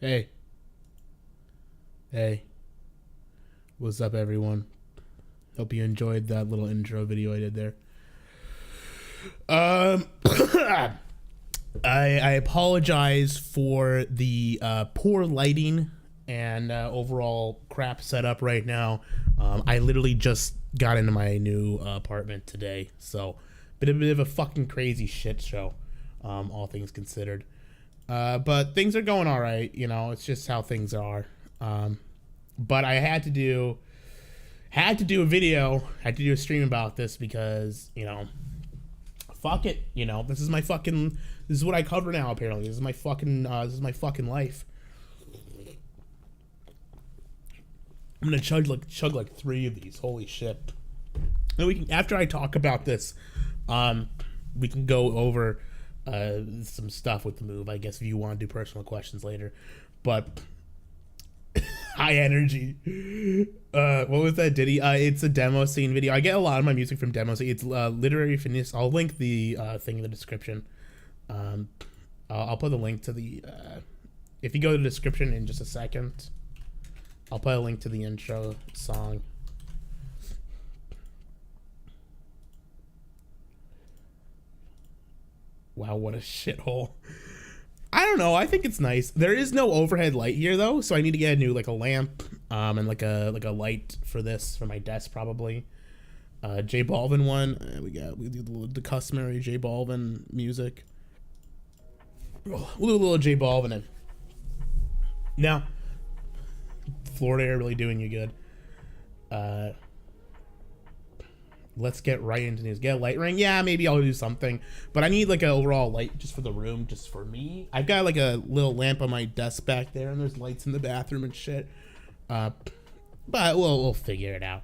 Hey. Hey. What's up, everyone? Hope you enjoyed that little intro video I did there. I apologize for the poor lighting and overall crap setup right now. I literally just got into my new apartment today, so bit of a fucking crazy shit show, all things considered. But things are going all right, you know. It's just how things are. But I had to do a video, had to do a stream about this because, you know, fuck it, you know. This is what I cover now. Apparently, this is my fucking life. I'm gonna chug like 3 of these. Holy shit! And we can, after I talk about this, we can go over some stuff with the move. I guess if you want to do personal questions later, but high energy. What was that ditty? It's a demo scene video. I get a lot of my music from demo scene. It's literary finesse. I'll link the thing in the description. I'll put the link to the. If you go to the description in just a second, I'll put a link to the intro song. Wow, what a shithole. I don't know. I think it's nice. There is no overhead light here though, so I need to get a new a lamp and like a light for this for my desk probably. J Balvin one. We do the customary J Balvin music. We'll do a little J Balvin in. Now, Florida air really doing you good. let's get right into news. Get a light ring? Yeah, maybe I'll do something. But I need like an overall light just for the room, just for me. I've got like a little lamp on my desk back there, and there's lights in the bathroom and shit. But we'll figure it out.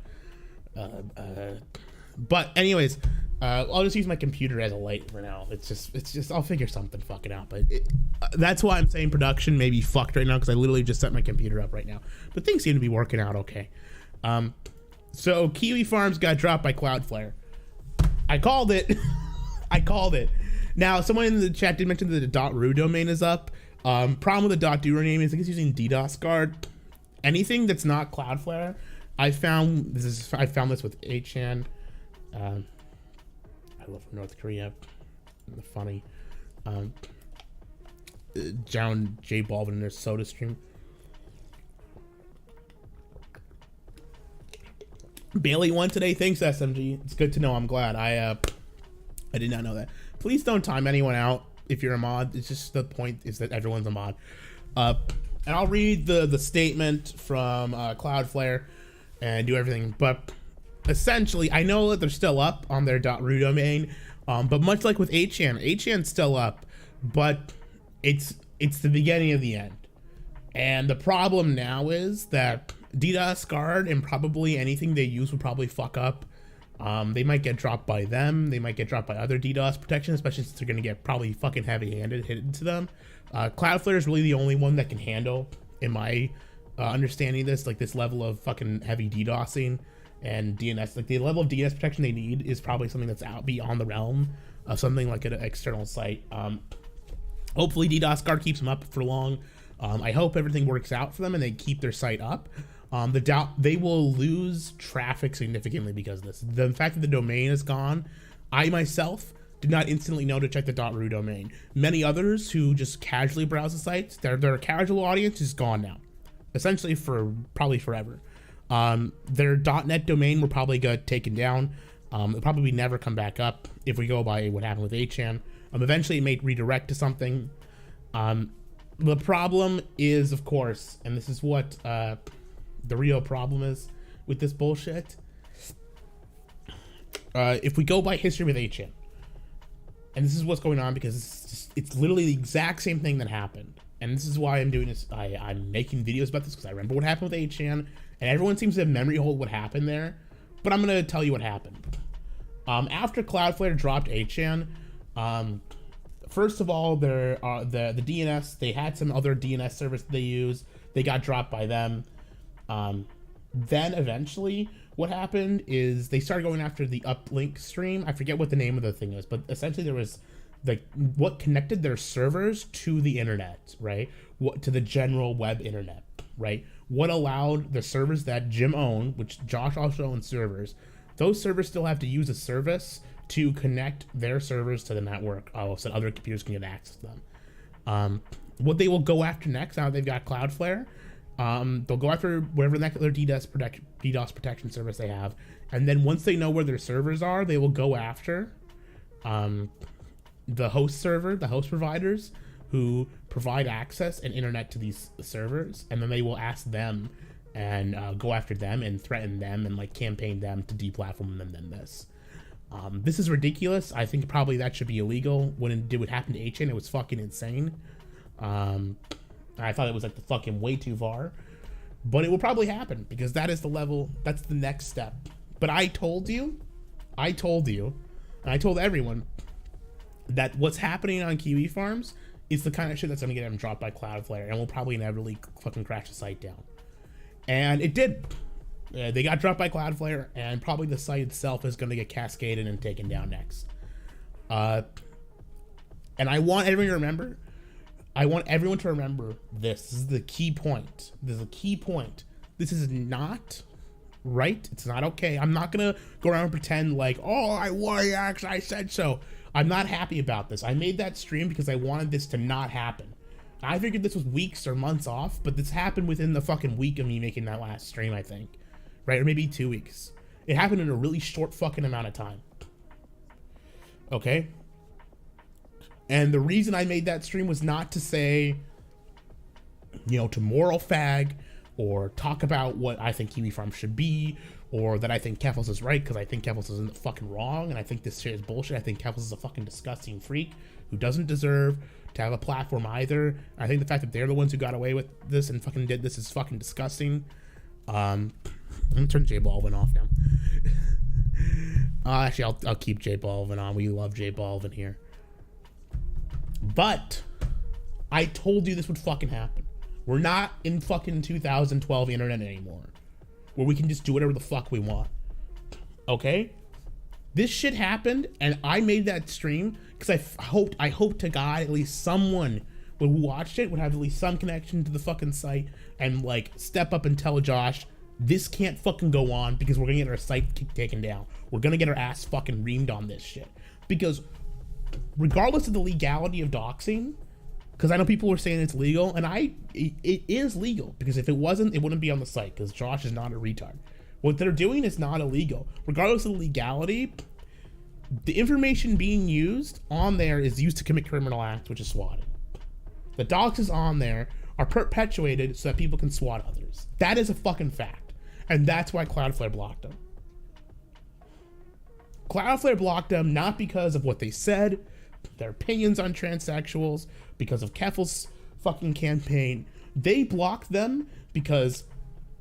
But anyways, I'll just use my computer as a light for now. It's just I'll figure something fucking out. But that's why I'm saying production may be fucked right now, because I literally just set my computer up right now. But things seem to be working out okay. So Kiwi Farms got dropped by Cloudflare. I called it. I called it. Now, someone in the chat did mention that the .ru domain is up. Problem with the .ru name is I think it's using DDoS guard. Anything that's not Cloudflare, I found this with 8chan. I love North Korea. Funny. John J. Balvin in their soda stream. Bailey won today. Thanks, SMG. It's good to know. I'm glad. I did not know that. Please don't time anyone out if you're a mod. It's just the point is that everyone's a mod. And I'll read the statement from Cloudflare and do everything. But essentially, I know that they're still up on their .ru domain. But much like with 8chan, 8chan's still up, but it's the beginning of the end. And the problem now is that DDoS guard and probably anything they use will probably fuck up. They might get dropped by them. They might get dropped by other DDoS protection, especially since they're going to get probably fucking heavy-handed hit into them. Cloudflare is really the only one that can handle, in my understanding, this level of fucking heavy DDoSing and DNS. Like, the level of DNS protection they need is probably something that's out beyond the realm of something like an external site. Hopefully DDoS guard keeps them up for long. I hope everything works out for them and they keep their site up. They will lose traffic significantly because of this. The fact that the domain is gone, I myself did not instantly know to check the .ru domain. Many others who just casually browse the sites, their casual audience is gone now, essentially for probably forever. Their .net domain will probably get taken down. It'll probably never come back up if we go by what happened with 8chan. Eventually it may redirect to something. The problem is, of course, and this is what the real problem is with this bullshit. If we go by history with 8chan, and this is what's going on because it's literally the exact same thing that happened. And this is why I'm doing this. I'm making videos about this because I remember what happened with 8chan, and everyone seems to have memory hold what happened there. But I'm going to tell you what happened. After Cloudflare dropped 8chan, first of all, the DNS, they had some other DNS service they use. They got dropped by them. Then eventually what happened is they started going after the uplink stream. I forget what the name of the thing is, but essentially there was what connected their servers to the internet, right? To the general web internet, right? What allowed the servers that Jim owned, which Josh also owns servers, those servers still have to use a service to connect their servers to the network, so other computers can get access to them. What they will go after next, now they've got Cloudflare, they'll go after whatever next other DDoS protection service they have, and then once they know where their servers are, they will go after the host providers who provide access and internet to these servers, and then they will ask them and go after them and threaten them and like campaign them to deplatform them. Then this is ridiculous. I think probably that should be illegal. When it did what happened to 8chan, it was fucking insane. I thought it was like the fucking way too far, but it will probably happen because that is the level. That's the next step. But I told you, and I told everyone that what's happening on Kiwi Farms is the kind of shit that's gonna get them dropped by Cloudflare, and will probably inevitably fucking crash the site down. And it did. They got dropped by Cloudflare, and probably the site itself is going to get cascaded and taken down next. And I want everyone to remember. This. This is the key point. This is not right. It's not okay. I'm not going to go around and pretend like, oh, I said so. I'm not happy about this. I made that stream because I wanted this to not happen. I figured this was weeks or months off, but this happened within the fucking week of me making that last stream, I think. Right? Or maybe 2 weeks. It happened in a really short fucking amount of time. Okay? And the reason I made that stream was not to say, to moral fag or talk about what I think Kiwi Farms should be, or that I think Keffels is right because I think Keffels isn't fucking wrong, and I think this shit is bullshit. I think Keffels is a fucking disgusting freak who doesn't deserve to have a platform either. I think the fact that they're the ones who got away with this and fucking did this is fucking disgusting. I'm gonna turn J Balvin off now. Actually, I'll keep J Balvin on. We love J Balvin here. But I told you this would fucking happen. We're not in fucking 2012 internet anymore, where we can just do whatever the fuck we want. Okay? This shit happened, and I made that stream because I hoped to God at least someone who watched it would have at least some connection to the fucking site and like step up and tell Josh, this can't fucking go on because we're gonna get our site taken down. We're gonna get our ass fucking reamed on this shit. Because regardless of the legality of doxing, because I know people were saying it's legal, and it is legal, because if it wasn't, it wouldn't be on the site, because Josh is not a retard. What they're doing is not illegal. Regardless of the legality, the information being used on there is used to commit criminal acts, which is swatting. The doxes on there are perpetuated so that people can swat others. That is a fucking fact. And that's why Cloudflare blocked them. Cloudflare blocked them not because of what they said, their opinions on transsexuals, because of Keffel's fucking campaign. They blocked them because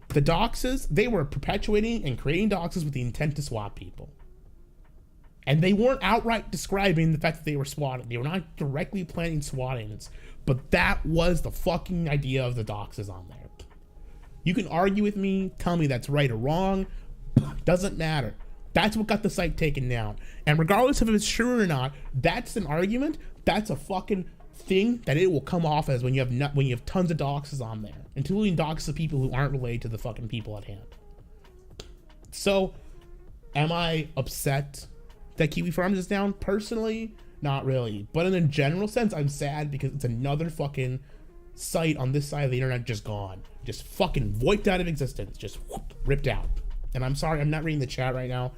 the doxes, they were perpetuating and creating doxes with the intent to swat people. And they weren't outright describing the fact that they were swatting. They were not directly planning swattings, but that was the fucking idea of the doxes on there. You can argue with me, tell me that's right or wrong, doesn't matter. That's what got the site taken down. And regardless of if it's true or not, that's an argument. That's a fucking thing that it will come off as when you have tons of doxes on there, including doxes of people who aren't related to the fucking people at hand. So, am I upset that Kiwi Farms is down? Personally, not really. But in a general sense, I'm sad because it's another fucking site on this side of the internet just gone. Just fucking wiped out of existence. Just whoop, ripped out. And I'm sorry, I'm not reading the chat right now.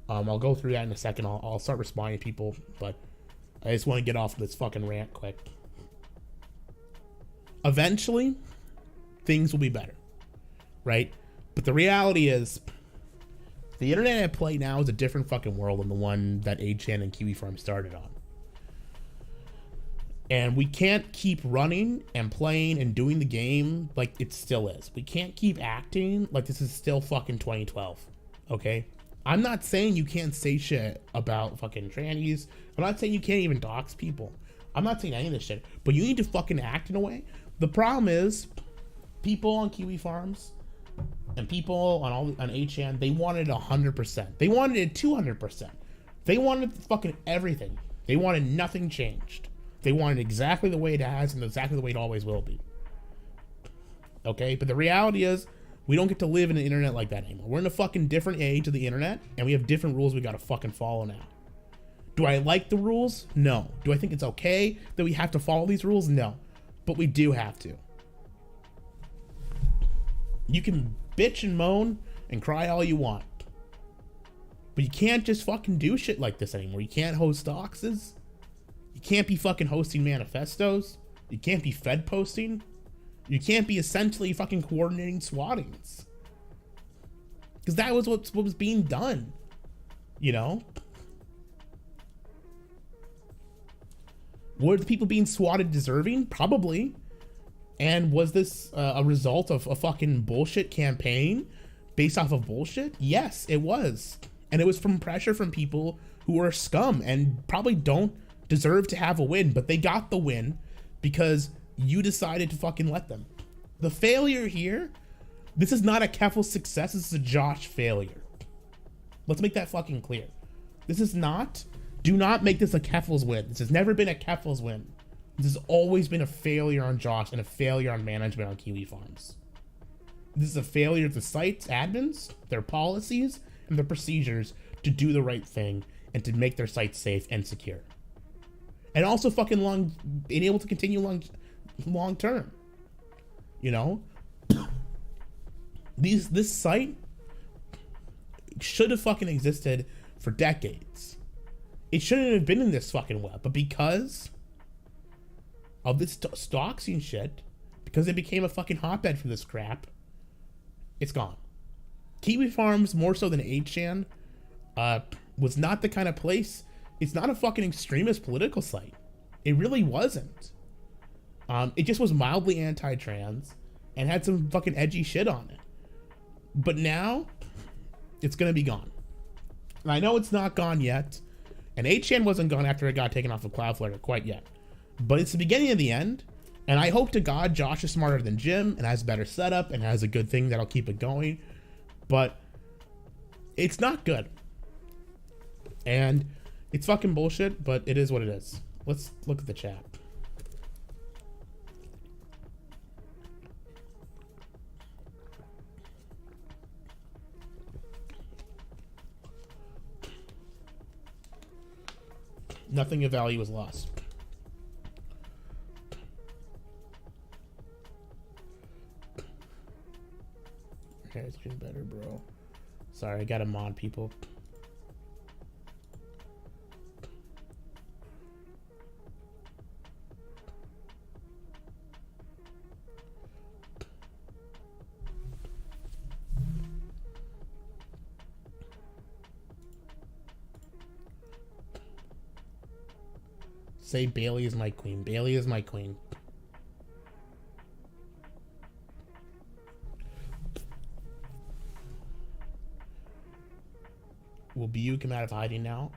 I'll go through that in a second. I'll start responding to people, but I just want to get off this fucking rant quick. Eventually, things will be better, right? But the reality is, the internet at play now is a different fucking world than the one that 8chan and Kiwi Farm started on. And we can't keep running and playing and doing the game like it still is. We can't keep acting like this is still fucking 2012, okay? I'm not saying you can't say shit about fucking trannies. I'm not saying you can't even dox people. I'm not saying any of this shit. But you need to fucking act in a way. The problem is, people on Kiwi Farms and people on 8chan, they wanted 100%. They wanted it 200%. They wanted fucking everything. They wanted nothing changed. They wanted exactly the way it has and exactly the way it always will be. Okay? But the reality is, we don't get to live in an internet like that anymore. We're in a fucking different age of the internet, and we have different rules we gotta fucking follow now. Do I like the rules? No. Do I think it's okay that we have to follow these rules? No. But we do have to. You can bitch and moan and cry all you want, but you can't just fucking do shit like this anymore. You can't host doxes. You can't be fucking hosting manifestos. You can't be fed posting. You can't be essentially fucking coordinating swattings. Because that was what was being done. You know? Were the people being swatted deserving? Probably. And was this a result of a fucking bullshit campaign based off of bullshit? Yes, it was. And it was from pressure from people who are scum and probably don't deserve to have a win, but they got the win because you decided to fucking let them. The failure here, this is not a Keffel success, this is a Josh failure. Let's make that fucking clear. This is not, do not make this a Keffel's win. This has never been a Keffel's win. This has always been a failure on Josh and a failure on management on Kiwi Farms. This is a failure of the site's admins, their policies, and their procedures to do the right thing and to make their site safe and secure. And also fucking being able to continue long term. You know? This site should have fucking existed for decades. It shouldn't have been in this fucking web, but because of this doxing shit, because it became a fucking hotbed for this crap, It's gone. Kiwi Farms, more so than 8chan, was not the kind of place. It's not a fucking extremist political site. It really wasn't. It just was mildly anti-trans and had some fucking edgy shit on it. But now, it's gonna be gone. And I know it's not gone yet. And 8chan wasn't gone after it got taken off of Cloudflare quite yet. But it's the beginning of the end. And I hope to God Josh is smarter than Jim and has a better setup and has a good thing that'll keep it going. But it's not good. And it's fucking bullshit, but it is what it is. Let's look at the chat. Nothing of value was lost. Okay, it's getting better, bro. Sorry, I gotta mod people. Say Bailey is my queen. Bailey is my queen. Will BU come out of hiding now?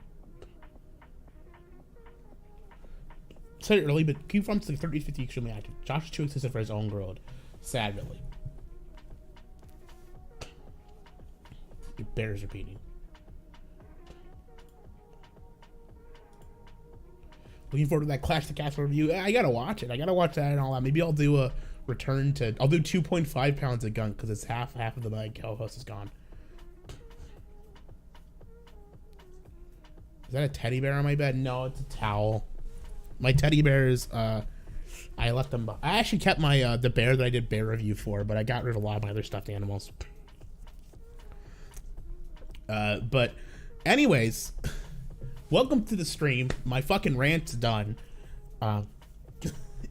Said it early, but Kiwi Farms like 30-50 extremely active. Josh is too excessive for his own growth. Sad, really. Your bear is repeating. Looking forward to that Clash the Castle review. I gotta watch it. I gotta watch that and all that. Maybe I'll do a return to. I'll do 2.5 pounds of gunk because it's half of the bag. Co-host is gone. Is that a teddy bear on my bed? No, it's a towel. My teddy bears. I left them. I actually kept my the bear that I did bear review for, but I got rid of a lot of my other stuffed animals. But, anyways. Welcome to the stream. My fucking rant's done.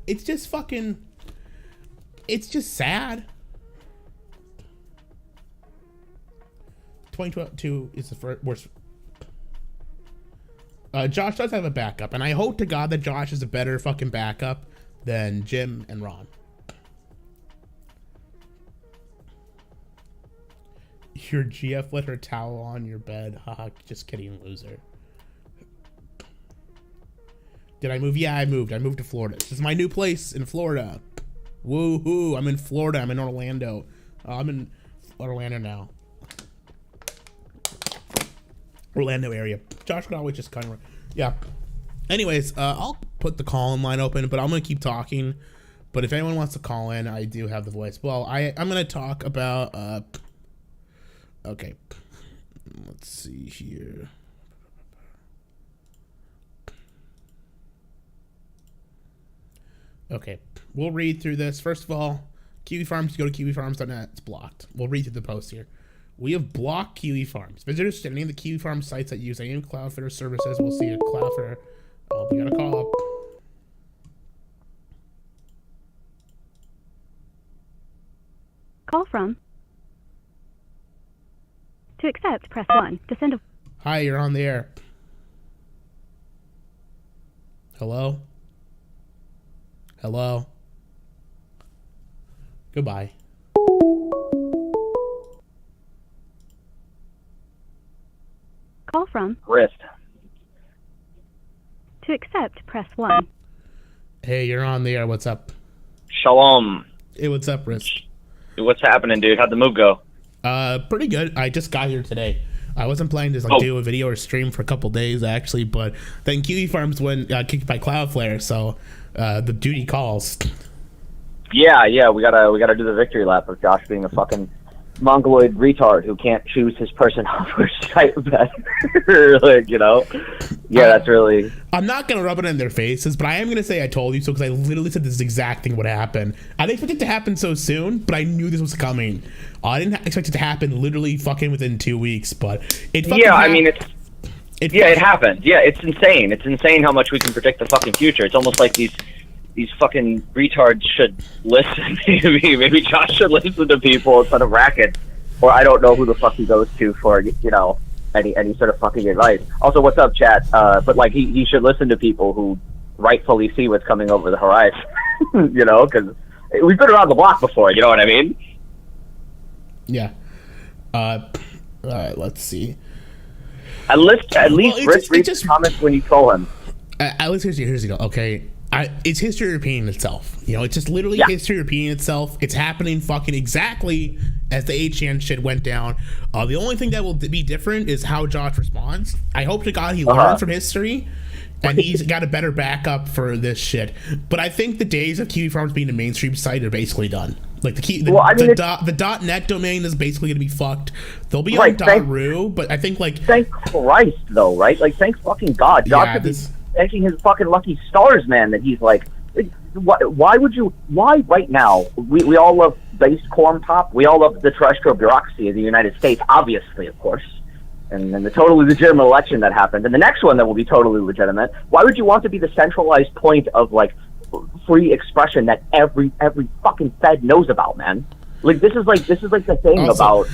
It's just fucking... It's just sad. 2022 is the worst... Josh does have a backup, and I hope to God that Josh is a better fucking backup than Jim and Ron. Your GF let her towel on your bed. Haha, just kidding, loser. Did I move? Yeah, I moved. I moved to Florida. This is my new place in Florida. Woohoo! I'm in Florida. I'm in Orlando. I'm in Orlando now. Orlando area. Josh could always just kind of... Yeah. Anyways, I'll put the call-in line open, but I'm going to keep talking. But if anyone wants to call in, I do have the voice. Well, I'm going to talk about... Okay. Let's see here. Okay, we'll read through this. First of all, Kiwi Farms, go to kiwifarms.net. It's blocked. We'll read through the post here. We have blocked Kiwi Farms. Visitors to any of the Kiwi Farms sites that use any of Cloudflare services will see a Cloudflare. Oh, we got a call up. Call from. To accept, press 1. To send a... Hi, you're on the air. Hello? Hello? Goodbye. Call from. Wrist. To accept, press 1. Hey, you're on the air. What's up? Shalom. Hey, what's up, Wrist? What's happening, dude? How'd the move go? Pretty good. I just got here today. I wasn't planning to do a video or stream for a couple days, actually, but then Kiwi Farms went kicked by Cloudflare, so the duty calls. Yeah, we gotta do the victory lap of Josh being a fucking mongoloid retard who can't choose his person over Skype better. Like, you know? Yeah, that's really... I'm not going to rub it in their faces, but I am going to say I told you so because I literally said this exact thing would happen. I didn't expect it to happen so soon, but I knew this was coming. I didn't expect it to happen literally fucking within 2 weeks, but it fucking Yeah, I mean, it happened. Yeah, it's insane. It's insane how much we can predict the fucking future. It's almost like these these fucking retards should listen. Maybe Josh should listen to people instead of Racket, or I don't know who the fuck he goes to for any sort of fucking advice. Also, what's up, chat? But like he should listen to people who rightfully see what's coming over the horizon. Because we've been around the block before. You know what I mean? Yeah. All right. Let's see. At least Rick reads comments when you troll him. At least here's the deal. Okay. It's history repeating itself. It's just literally history repeating itself. It's happening fucking exactly as the 8chan shit went down. The only thing that will be different is how Josh responds. I hope to God he learned from history, and he's got a better backup for this shit. But I think the days of Kiwi Farms being a mainstream site are basically done. Like the .net domain is basically gonna be fucked. They'll be on .ru, but I think like thank Christ though, right? Like thank fucking God. Josh should be thanking his fucking lucky stars, man, that he's like, why right now? We all love based corn pop. We all love the terrestrial bureaucracy of the United States, obviously, of course. And the totally legitimate election that happened, and the next one that will be totally legitimate. Why would you want to be the centralized point of like free expression that every fucking Fed knows about, man? Like this is like the thing about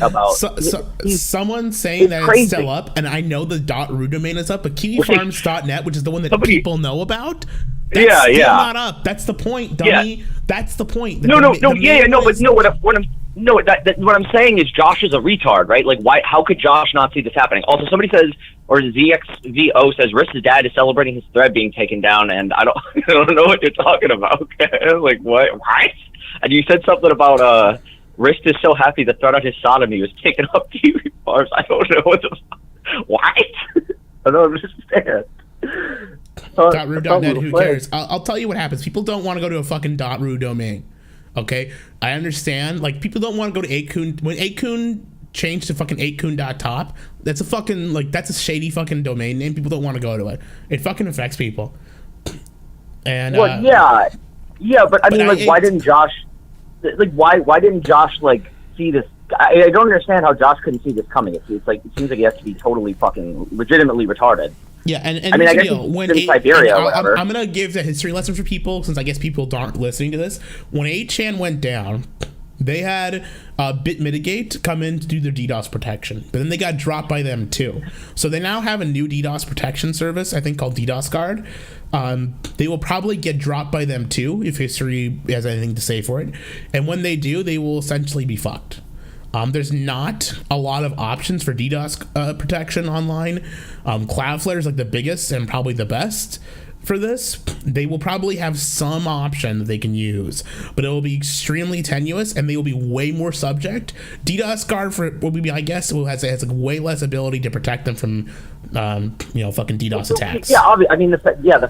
someone saying that it's still up, and I know the .ru domain is up, but KiwiFarms.net, which is the one that people know about, that's still not up. That's the point, dummy. Yeah. That's the point. What I'm saying is Josh is a retard, right? Like, why? How could Josh not see this happening? Also, somebody says, or ZXVO says, Risk's dad is celebrating his thread being taken down, and I don't know what you're talking about. Like, what? And you said something about Risk is so happy the thread on his sodomy was taken up Kiwi Farms. I don't know what the fuck. What? I don't understand. .ru.net, who cares? I'll tell you what happens. People don't want to go to a fucking .ru domain. Okay? I understand. Like, people don't want to go to 8kun. When 8kun changed to fucking 8kun.top, that's a fucking, like, that's a shady fucking domain name. People don't want to go to it. It fucking affects people. And, yeah, but I mean, like, why didn't Josh, like, why didn't Josh, like, see this? I don't understand how Josh couldn't see this coming. It seems like he has to be totally fucking legitimately retarded. Yeah, and I mean, I guess when in Siberia or whatever. I'm gonna give the history lesson for people, since I guess people aren't listening to this. When 8chan went down, they had BitMitigate come in to do their DDoS protection, but then they got dropped by them too. So they now have a new DDoS protection service, I think called DDoS Guard. They will probably get dropped by them too if history has anything to say for it. And when they do, they will essentially be fucked. There's not a lot of options for DDoS protection online. Cloudflare is like the biggest and probably the best for this. They will probably have some option that they can use, but it will be extremely tenuous and they will be way more subject. DDoS Guard will be, I guess, has like way less ability to protect them from, fucking DDoS attacks. Yeah, I mean, the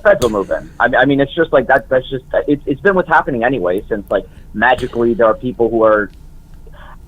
feds will move in. I mean, it's just like that. That's just it's been what's happening anyway. Since like magically there are people who are.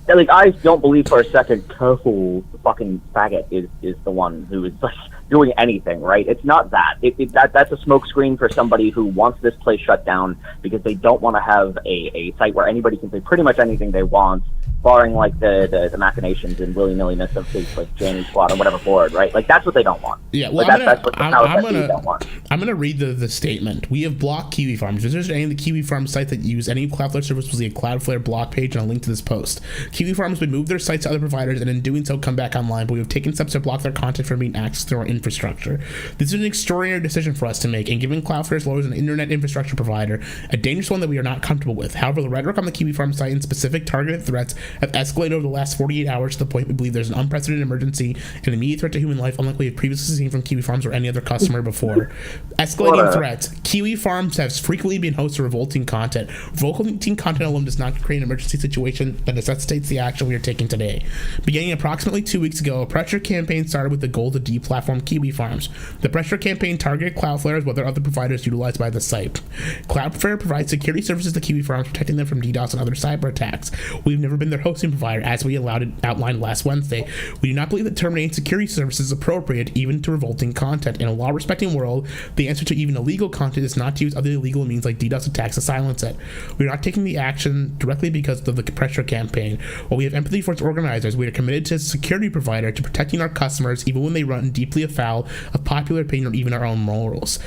Like, I don't believe for a second Tofu fucking faggot is the one who is like doing anything, right? It's not that. That's a smokescreen for somebody who wants this place shut down because they don't want to have a site where anybody can say pretty much anything they want, barring like the machinations and willy-nilliness of things like Jamie Squad or whatever board, right? Like that's what they don't want. Yeah, well, like, that's what they don't want. I'm gonna read the statement. We have blocked Kiwi Farms. Visitors to any of the Kiwi Farms site that use any Cloudflare service will see a Cloudflare block page and a link to this post. Kiwi Farms would move their sites to other providers and in doing so come back online, but we have taken steps to block their content from being accessed through our infrastructure. This is an extraordinary decision for us to make, and giving Cloudflare's lawyers an internet infrastructure provider, a dangerous one that we are not comfortable with. However, the rhetoric on the Kiwi Farms site and specific targeted threats have escalated over the last 48 hours to the point we believe there's an unprecedented emergency and immediate threat to human life unlike we have previously seen from Kiwi Farms or any other customer before. Escalating threats. Kiwi Farms has frequently been hosts of revolting content. Revolting content alone does not create an emergency situation that necessitates the action we are taking today. Beginning approximately 2 weeks ago, a pressure campaign started with the goal to deplatform Kiwi Farms. The pressure campaign targeted Cloudflare as well as other providers utilized by the site. Cloudflare provides security services to Kiwi Farms, protecting them from DDoS and other cyber attacks. We've never been their hosting provider, as we outlined last Wednesday. We do not believe that terminating security services is appropriate, even to revolting content. In a law-respecting world, the answer to even illegal content is not to use other illegal means like DDoS attacks to silence it. We are not taking the action directly because of the pressure campaign. While we have empathy for its organizers, we are committed to as a security provider to protecting our customers even when they run deeply afoul of popular opinion or even our own morals.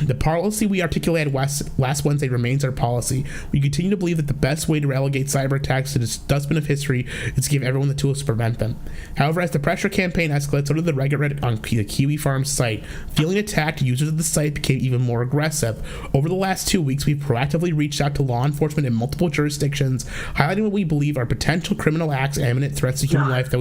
The policy we articulated last Wednesday remains our policy. We continue to believe that the best way to relegate cyber attacks to the dustbin of history is to give everyone the tools to prevent them. However, as the pressure campaign escalates, so did the Reddit on the Kiwi Farms site. Feeling attacked, users of the site became even more aggressive. Over the last 2 weeks, we've proactively reached out to law enforcement in multiple jurisdictions, highlighting what we believe are potential criminal acts and imminent threats to human life that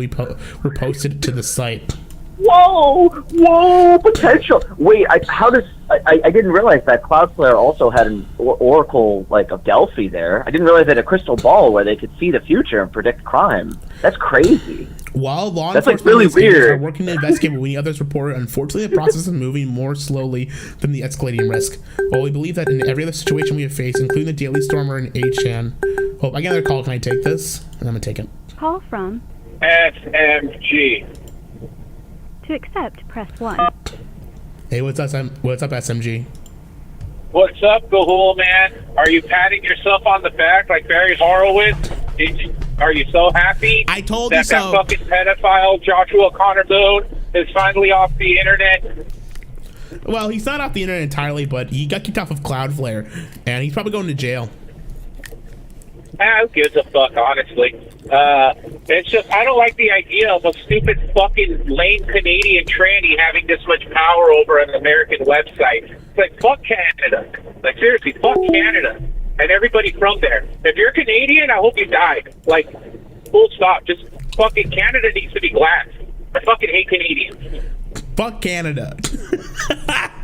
were posted to the site. Whoa, potential. Wait, I didn't realize that Cloudflare also had an oracle, like, of Delphi there. I didn't realize they had a crystal ball where they could see the future and predict crime. That's crazy. While law That's enforcement like really weird. are working to investigate what many others reported, unfortunately the process is moving more slowly than the escalating risk. While we believe that in every other situation we have faced, including the Daily Stormer and HN... Oh, I got another call. Can I take this? And I'm going to take it. Call from SMG. To accept, press 1. Hey, what's up, SMG? What's up, Gahul, man? Are you patting yourself on the back like Barry Horowitz? Are you so happy I told you that so. that fucking pedophile Joshua Connor Boone is finally off the internet? Well, he's not off the internet entirely, but he got kicked off of Cloudflare, and he's probably going to jail. Who gives a fuck, honestly? It's just, I don't like the idea of a stupid fucking lame Canadian tranny having this much power over an American website. It's like, fuck Canada. Like, seriously, fuck Canada. And everybody from there. If you're Canadian, I hope you die. Like, full stop. Just fucking Canada needs to be glass. I fucking hate Canadians. Fuck Canada.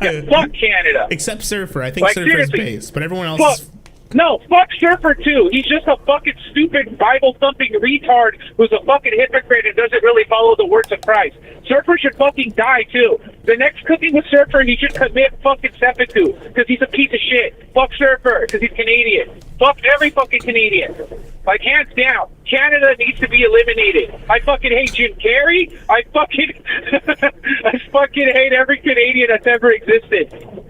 Yeah, fuck Canada. Except Surfer. I think Like, Surfer's seriously, base, but everyone else is... No, fuck Surfer too. He's just a fucking stupid Bible-thumping retard who's a fucking hypocrite and doesn't really follow the words of Christ. Surfer should fucking die too. The next cooking with Surfer, he should commit fucking seppuku because he's a piece of shit. Fuck Surfer because he's Canadian. Fuck every fucking Canadian. Like, hands down, Canada needs to be eliminated. I fucking hate Jim Carrey. I fucking hate every Canadian that's ever existed.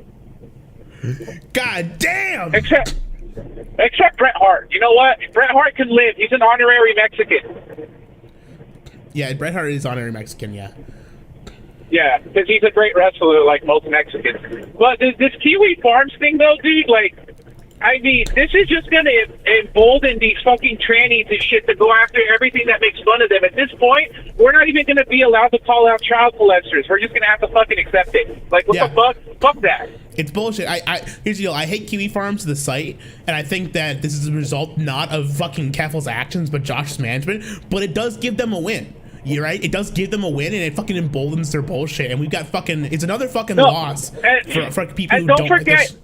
God damn! Except Bret Hart. You know what? Bret Hart can live. He's an honorary Mexican. Yeah, Bret Hart is honorary Mexican, yeah. Yeah, because he's a great wrestler like most Mexicans. But this Kiwi Farms thing, though, dude, like, I mean, this is just going to embolden these fucking trannies and shit to go after everything that makes fun of them. At this point, we're not even going to be allowed to call out child molesters. We're just going to have to fucking accept it. Like, what the fuck? Fuck that. It's bullshit. Here's the deal. I hate Kiwi Farms, the site, and I think that this is a result not of fucking Keffel's actions, but Josh's management. But it does give them a win. You're right. It does give them a win, and it fucking emboldens their bullshit. And we've got fucking. It's another fucking loss for people who don't forget.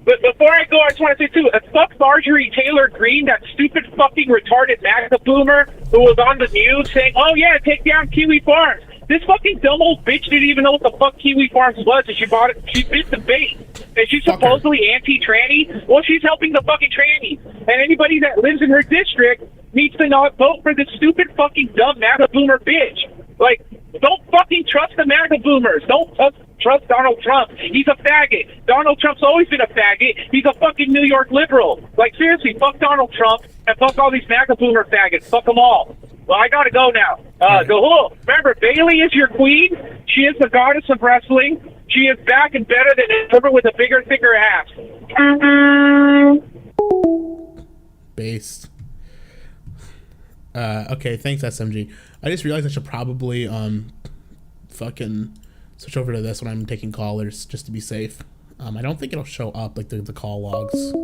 But before I go, I just want to say, too, fuck Marjorie Taylor Greene, that stupid fucking retarded MAGA boomer who was on the news saying, oh, yeah, take down Kiwi Farms. This fucking dumb old bitch didn't even know what the fuck Kiwi Farms was, and she bought it. She bit the bait. And she's supposedly anti-tranny. Well, she's helping the fucking trannies. And anybody that lives in her district needs to not vote for this stupid fucking dumb MAGA boomer bitch. Like, don't fucking trust the MAGA boomers. Don't trust Donald Trump. He's a faggot. Donald Trump's always been a faggot. He's a fucking New York liberal. Like, seriously, fuck Donald Trump and fuck all these MAGA boomer faggots. Fuck them all. Well, I gotta go now. Gahul, remember, Bailey is your queen. She is the goddess of wrestling. She is back and better than ever with a bigger, thicker ass. Based. Okay, thanks, SMG. I just realized I should probably fucking switch over to this when I'm taking callers just to be safe. I don't think it'll show up like the call logs.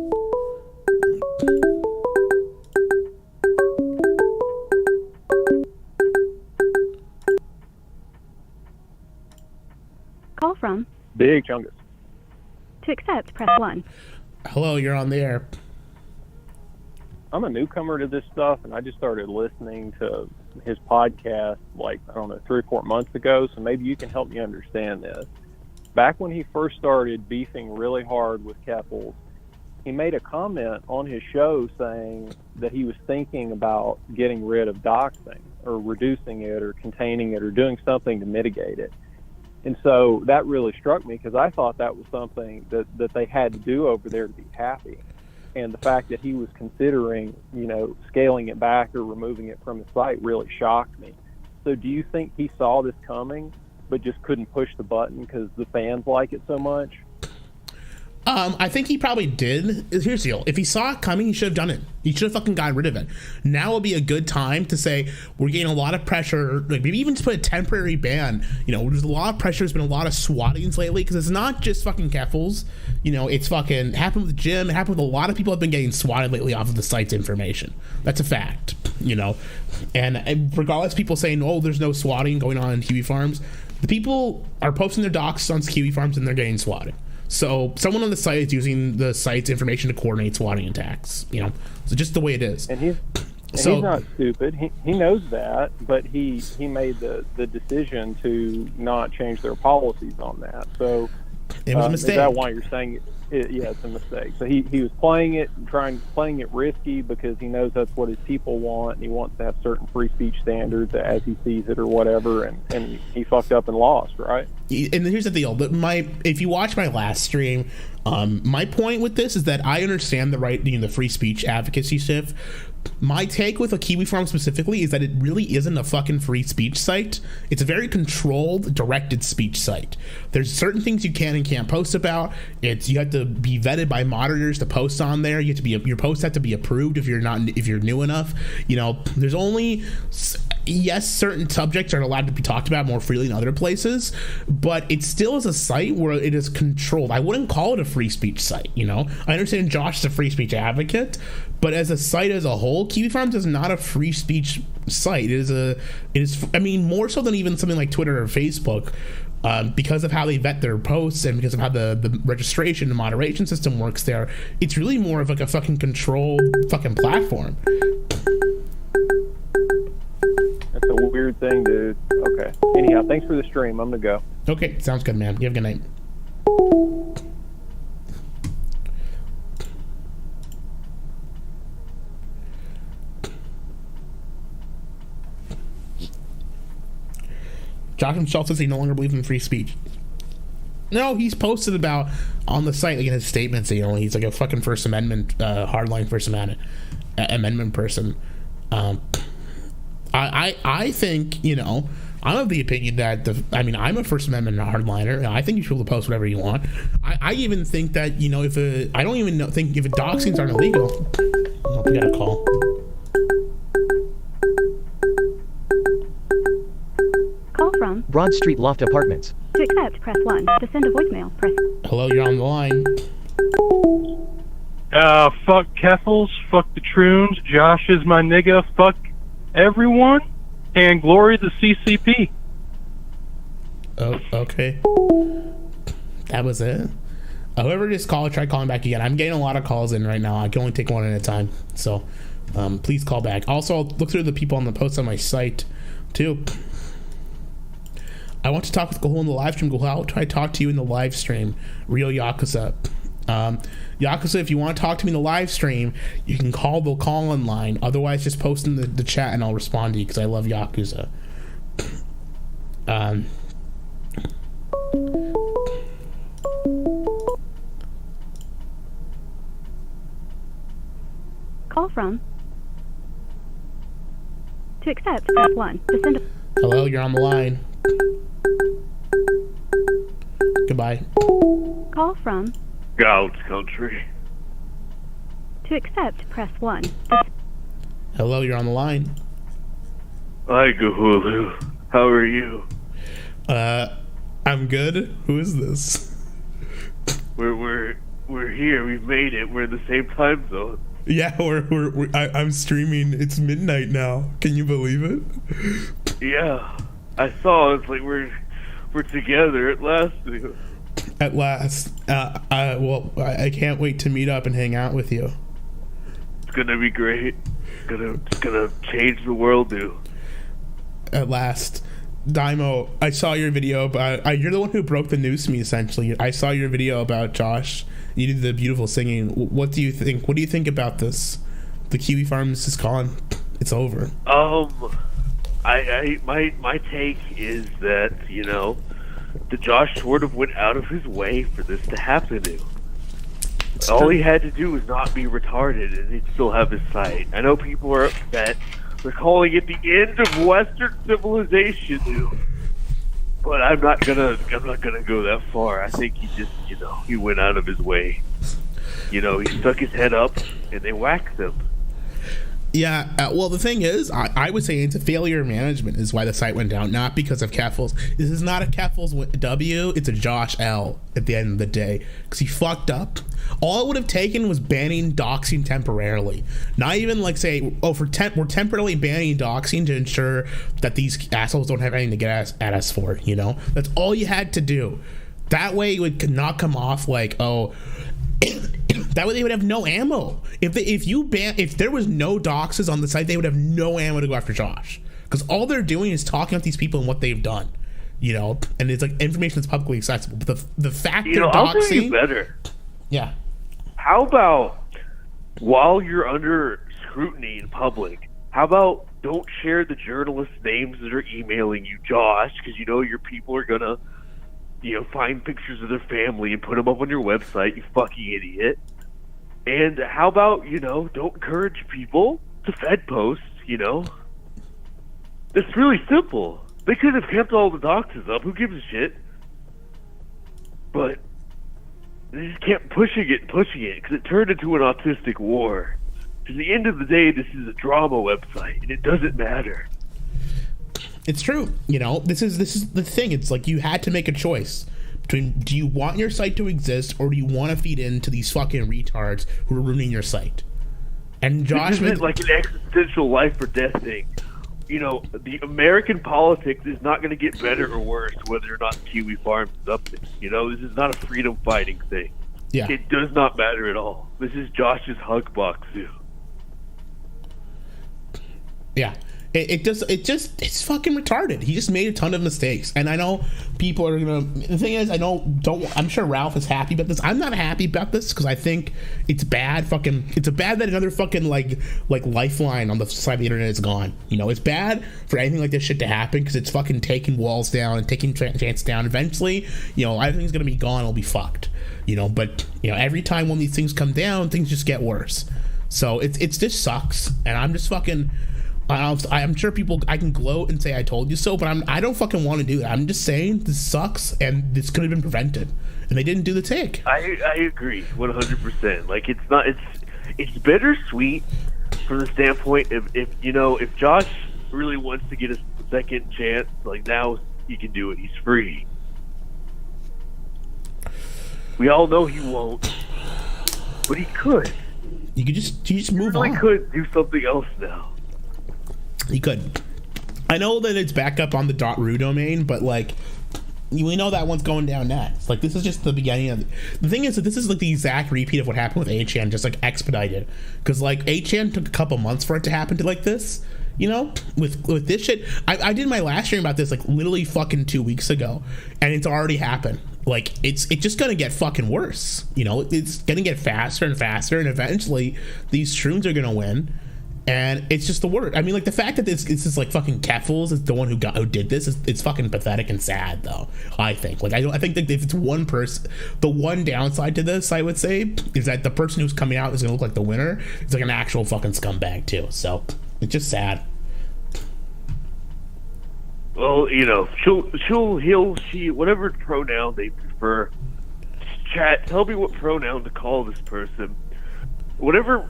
Call from Big Chungus. To accept, press 1. Hello, you're on the air. I'm a newcomer to this stuff, and I just started listening to his podcast, like, I don't know, 3 or 4 months ago, so maybe you can help me understand this. Back when he first started beefing really hard with Keppels, he made a comment on his show saying that he was thinking about getting rid of doxing, or reducing it, or containing it, or doing something to mitigate it. And so that really struck me, because I thought that was something that they had to do over there to be happy. And the fact that he was considering, scaling it back or removing it from the site really shocked me. So do you think he saw this coming, but just couldn't push the button because the fans like it so much? I think he probably did. Here's the deal. If he saw it coming, he should have done it. He should have fucking gotten rid of it. Now would be a good time to say, we're getting a lot of pressure, like maybe even to put a temporary ban. You know, there's a lot of pressure. There's been a lot of swattings lately, because it's not just fucking Keffels. You know, it's fucking happened with Jim. It happened with a lot of people have been getting swatted lately off of the site's information. That's a fact, you know. And regardless of people saying, oh, there's no swatting going on in Kiwi Farms, the people are posting their docs on Kiwi Farms and they're getting swatted. So someone on the site is using the site's information to coordinate swatting attacks, you know. So just the way it is. And he's not stupid. He knows that, but he made the decision to not change their policies on that. So it was a mistake. Is that why you're saying it? Yeah, it's a mistake. So he was playing it risky because he knows that's what his people want, and he wants to have certain free speech standards as he sees it or whatever, and he fucked up and lost, right? And here's the deal. If you watch my last stream, my point with this is that I understand the free speech advocacy shift. My take with a Kiwi Farm specifically is that it really isn't a fucking free speech site. It's a very controlled, directed speech site. There's certain things you can and can't post about. You have to be vetted by moderators to post on there. Your posts have to be approved if you're new enough. You know, there's only certain subjects are allowed to be talked about more freely in other places, but it still is a site where it is controlled. I wouldn't call it a free speech site. You know, I understand Josh is a free speech advocate, but as a site as a whole, Kiwi Farms is not a free speech site. It is I mean, more so than even something like Twitter or Facebook, because of how they vet their posts and because of how the registration and moderation system works there. It's really more of like a fucking controlled fucking platform. That's a weird thing, dude. Okay. Anyhow, thanks for the stream. I'm gonna go. Okay, sounds good, man. You have a good night. Josh himself says he no longer believes in free speech. No, he's posted about on the site, like in his statements, you know, he's like a fucking First Amendment, hardline First Amendment person. I think, you know, I'm of the opinion that I'm a First Amendment hardliner. I think you should be able to post whatever you want. I even think that, you know, I don't even think if doxings aren't illegal. Oh, we got a call. Call from Broad Street Loft Apartments. To accept, press 1. To send a voicemail, press... Hello, you're on the line. Fuck Keffels, fuck the Troons, Josh is my nigga, fuck everyone, and glory the CCP. Oh, okay. That was it? Whoever just called, try calling back again. I'm getting a lot of calls in right now. I can only take one at a time. So, please call back. Also, I'll look through the people on the posts on my site, too. I want to talk with Gahul in the live stream. Gahul, how do I talk to you in the live stream? Real Yakuza. Yakuza, if you want to talk to me in the live stream, you can call the call-in line. Otherwise, just post in the chat and I'll respond to you because I love Yakuza. Call from... To accept, press 1. To send a... Hello, you're on the line. Goodbye. Call from... God's country. To accept, press 1. Hello, you're on the line. Hi, Gahulu. How are you? I'm good. Who is this? We're here. We've made it. We're in the same time zone. Yeah, I'm streaming. It's midnight now. Can you believe it? Yeah, I saw. It's like we're together at last. At last. Well, I can't wait to meet up and hang out with you. It's gonna be great. It's gonna change the world, dude. At last. Daimo, I saw your video about... you're the one who broke the news to me, essentially. I saw your video about Josh. You did the beautiful singing. What do you think? What do you think about this? The Kiwi Farms is gone. It's over. My take is that, you know, the Josh sort of went out of his way for this to happen to. All he had to do was not be retarded, and he'd still have his site. I know people are upset. They're calling it the end of Western civilization, dude. But I'm not gonna go that far. I think he just, he went out of his way. He stuck his head up and they whacked him. Yeah, well, the thing is, I would say it's a failure of management is why the site went down, not because of Keffels. This is not a Keffels W, it's a Josh L at the end of the day, because he fucked up. All it would have taken was banning doxing temporarily. Not even like say, we're temporarily banning doxing to ensure that these assholes don't have anything to get at us for, That's all you had to do. That way it would not come off like, that way they would have no ammo. If there was no doxes on the site, they would have no ammo to go after Josh. Because all they're doing is talking about these people and what they've done. And it's like information that's publicly accessible. But the fact they're doxing, I'll tell you better. Yeah. How about while you're under scrutiny in public, how about don't share the journalists' names that are emailing you, Josh, because your people are gonna find pictures of their family and put them up on your website, you fucking idiot. And how about, don't encourage people to Fed posts, It's really simple. They could have kept all the doxes up, who gives a shit? But they just kept pushing it, because it turned into an autistic war. At the end of the day, this is a drama website, and it doesn't matter. It's true. This is the thing. It's like you had to make a choice between, do you want your site to exist or do you want to feed into these fucking retards who are ruining your site? And Josh, this isn't like an existential life or death thing. The American politics is not going to get better or worse whether or not Kiwi Farms is up there. This is not a freedom fighting thing. Yeah. It does not matter at all. This is Josh's hug box zoo. Yeah. It's fucking retarded. He just made a ton of mistakes, and I know people are gonna. The thing is, I'm sure Ralph is happy about this. I'm not happy about this because I think it's bad. It's bad that another fucking like lifeline on the side of the internet is gone. It's bad for anything like this shit to happen because it's fucking taking walls down and taking chance down. Eventually, everything's gonna be gone. It'll be fucked. But every time one of these things come down, things just get worse. So it's just sucks, and I'm just fucking. I'm sure I can gloat and say I told you so, but I don't fucking want to do that. I'm just saying this sucks and this could have been prevented, and they didn't do the take. I agree 100%. Like it's bittersweet from the standpoint of if Josh really wants to get a second chance, like now he can do it. He's free. We all know he won't, but he could. You just move on. He could do something else now. He could. I know that it's back up on the .ru domain, but we know that one's going down next. This is just the beginning of it. The thing is that this is the exact repeat of what happened with 8chan, just expedited. Because 8chan took a couple months for it to happen to this. With this shit, I did my last stream about this literally fucking 2 weeks ago, and it's already happened. It's just gonna get fucking worse. It's gonna get faster and faster, and eventually these shrooms are gonna win. And it's just the word. I mean, the fact that it's just fucking Keffels is the one who did this it's fucking pathetic and sad, though. I think. I think that if it's one person, the one downside to this, I would say, is that the person who's coming out is gonna look like the winner. It's an actual fucking scumbag too. So it's just sad. Well, he'll, she, whatever pronoun they prefer. Chat, tell me what pronoun to call this person. Whatever.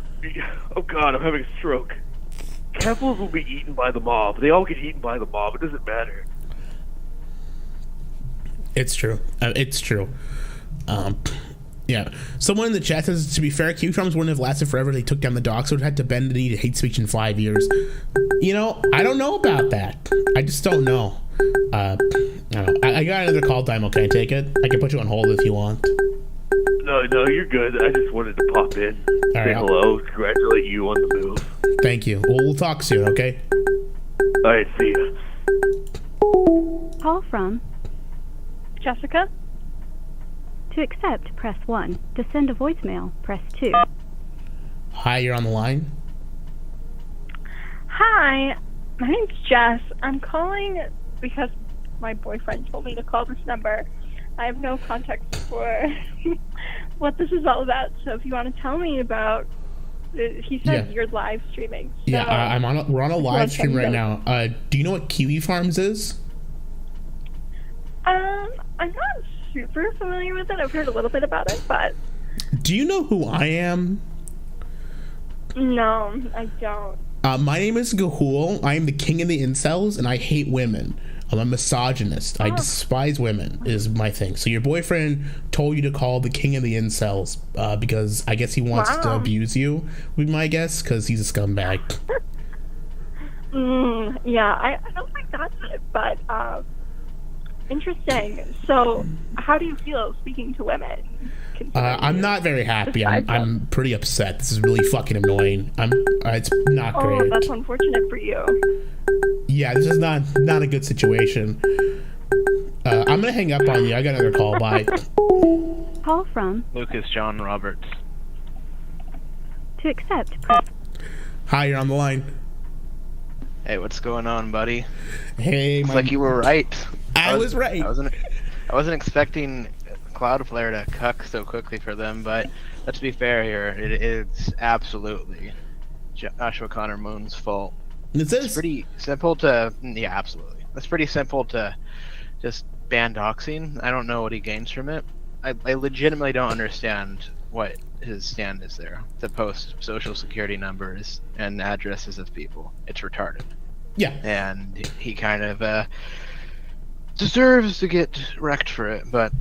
Oh God, I'm having a stroke. Keffels will be eaten by the mob. They all get eaten by the mob. It doesn't matter. It's true. Yeah. Someone in the chat says, to be fair, Kiwi Farms wouldn't have lasted forever. They took down the docs, so it had to bend the knee to hate speech in 5 years. I don't know about that. I just don't know. I don't know. I got another call time. Okay, take it. I can put you on hold if you want. No, you're good. I just wanted to pop in, say hello, congratulate you on the move. Thank you. We'll talk soon, okay? All right, see ya. Call from Jessica. To accept, press 1. To send a voicemail, press 2. Hi, you're on the line. Hi, my name's Jess. I'm calling because my boyfriend told me to call this number. I have no context for what this is all about, so if you want to tell me about it, he said you're live streaming. So we're on a live stream right now. Do you know what Kiwi Farms is? I'm not super familiar with it. I've heard a little bit about it, but Do you know who I am? no, I don't. My name is Gahul. I am the king of the incels, and I hate women. I'm a misogynist. I despise women, is my thing. So your boyfriend told you to call the king of the incels because I guess he wants to abuse you, would be my guess, because he's a scumbag. Yeah, I don't think that's it, but interesting. So, how do you feel speaking to women? I'm not very happy. I'm pretty upset. This is really fucking annoying. It's not great. Oh, that's unfortunate for you. Yeah, this is not a good situation. I'm gonna hang up on you. I got another call. Bye. Call from Lucas John Roberts. to accept, press. Hi, you're on the line. Hey, what's going on, buddy? Hey, Looks like you were right. I was right. I wasn't expecting Cloudflare to cuck so quickly for them, but let's be fair here. It is absolutely Joshua Connor Moon's fault. It's pretty simple to... Yeah, absolutely. It's pretty simple to just ban doxing. I don't know what he gains from it. I legitimately don't understand what his stand is there to post social security numbers and addresses of people. It's retarded. Yeah. And he kind of deserves to get wrecked for it, but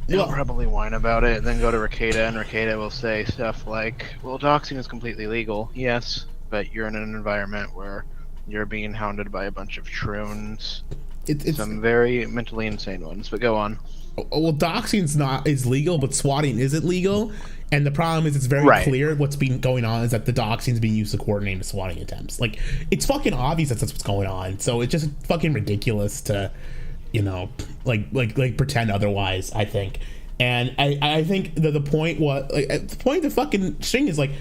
he'll probably whine about it and then go to Ricada, and Ricada will say stuff like, well, doxing is completely legal. Yes, but you're in an environment where you're being hounded by a bunch of troons. It's some very mentally insane ones, but go on. Well, doxing is legal, but swatting isn't legal. And the problem is, it's very clear what's been going on is that the doxing is being used to coordinate the swatting attempts. Like, it's fucking obvious that's what's going on. So it's just fucking ridiculous to, like pretend otherwise, I think. And I think that the point of the fucking string is, like,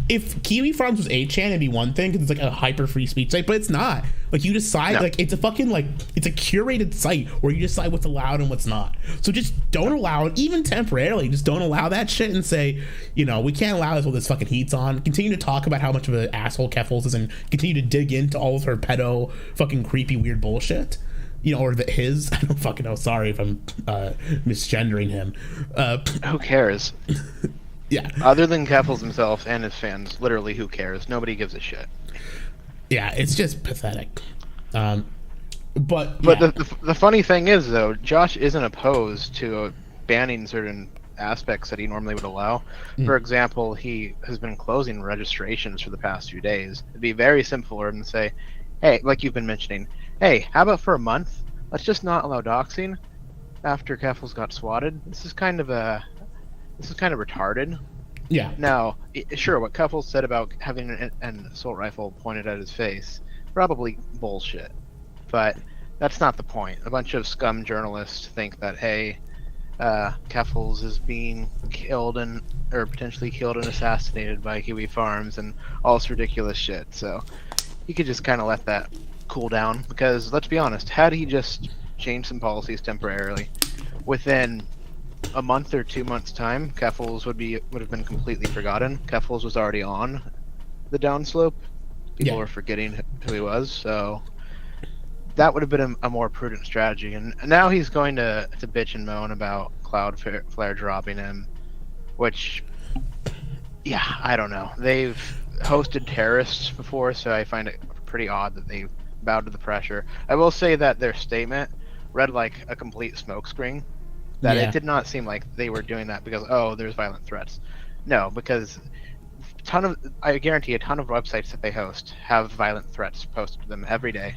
if Kiwi Farms was 8chan, it'd be one thing because it's like a hyper free speech site, but it's not. Like, you decide, like, it's a fucking, like, it's a curated site where you decide what's allowed and what's not. So just don't allow it, even temporarily. Just don't allow that shit and say, we can't allow this while this fucking heat's on. Continue to talk about how much of an asshole Keffels is and continue to dig into all of her pedo, fucking creepy, weird bullshit. Or his. I don't fucking know. Sorry if I'm misgendering him. Who cares? Yeah. Other than Keffels himself and his fans, literally, who cares? Nobody gives a shit. Yeah, it's just pathetic. But the funny thing is, though, Josh isn't opposed to banning certain aspects that he normally would allow. For example, he has been closing registrations for the past few days. It'd be very simple for him to say, hey, like you've been mentioning, hey, how about for a month, let's just not allow doxing after Keffels got swatted? This is kind of retarded. Yeah. Now, sure, what Keffels said about having an assault rifle pointed at his face, probably bullshit. But that's not the point. A bunch of scum journalists think that, hey, Keffels is being killed or potentially killed and assassinated by Kiwi Farms and all this ridiculous shit. So you could just kind of let that cool down, because let's be honest, had he just changed some policies temporarily, within a month or 2 months' time, Keffels would have been completely forgotten. Keffels was already on the downslope. People were forgetting who he was, so that would have been a more prudent strategy. And now he's going to bitch and moan about Cloudflare dropping him, which, yeah, I don't know. They've hosted terrorists before, so I find it pretty odd that they bowed to the pressure. I will say that their statement read like a complete smokescreen. That it did not seem like they were doing that because, there's violent threats. No, because I guarantee a ton of websites that they host have violent threats posted to them every day.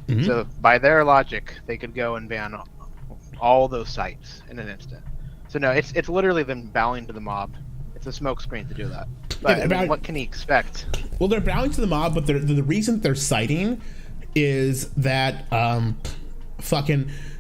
Mm-hmm. So by their logic, they could go and ban all those sites in an instant. So no, it's literally them bowing to the mob. It's a smokescreen to do that. But what can he expect? Well, they're bowing to the mob, but the reason they're citing is that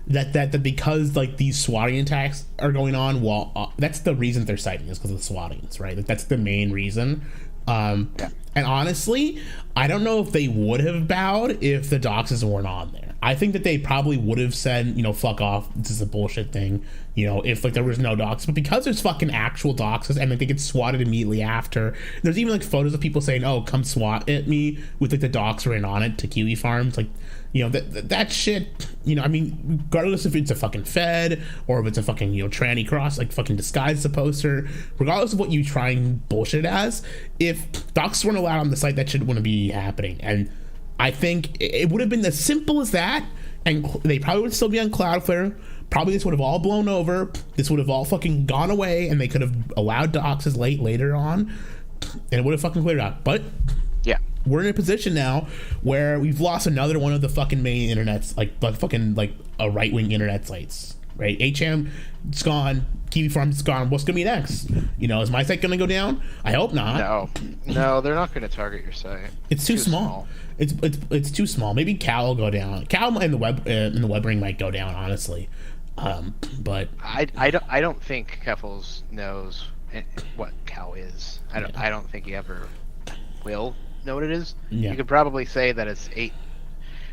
that because like these swatting attacks are going on, that's the reason they're citing is because of the swattings, right? Like that's the main reason. And honestly, I don't know if they would have bowed if the doxes weren't on there. I think that they probably would have said, fuck off, this is a bullshit thing, if like there was no doxes. But because there's fucking actual doxes and like they get swatted immediately after, there's even like photos of people saying, oh, come swat at me with like the dox written on it to Kiwi Farms. Like, that shit I mean, regardless if it's a fucking Fed or if it's a fucking, tranny cross, like fucking disguise as a poster, regardless of what you try and bullshit it as, if docs weren't allowed on the site, that shit wouldn't be happening. And I think it would have been as simple as that, and they probably would still be on Cloudflare. Probably this would have all blown over. This would have all fucking gone away, and they could have allowed docs as later on, and it would have fucking cleared out. But yeah, we're in a position now where we've lost another one of the fucking main internets, like a right-wing internet sites, right? HM, it's gone. Kiwi Farms is gone. What's gonna be next? Is my site gonna go down? I hope not. No, they're not gonna target your site. It's too small. It's too small. Maybe Cal will go down. Cal in the web ring might go down, honestly. But I don't think Keffels knows what Cal is. I don't think he ever will know what it is. Yeah. You could probably say that it's 8.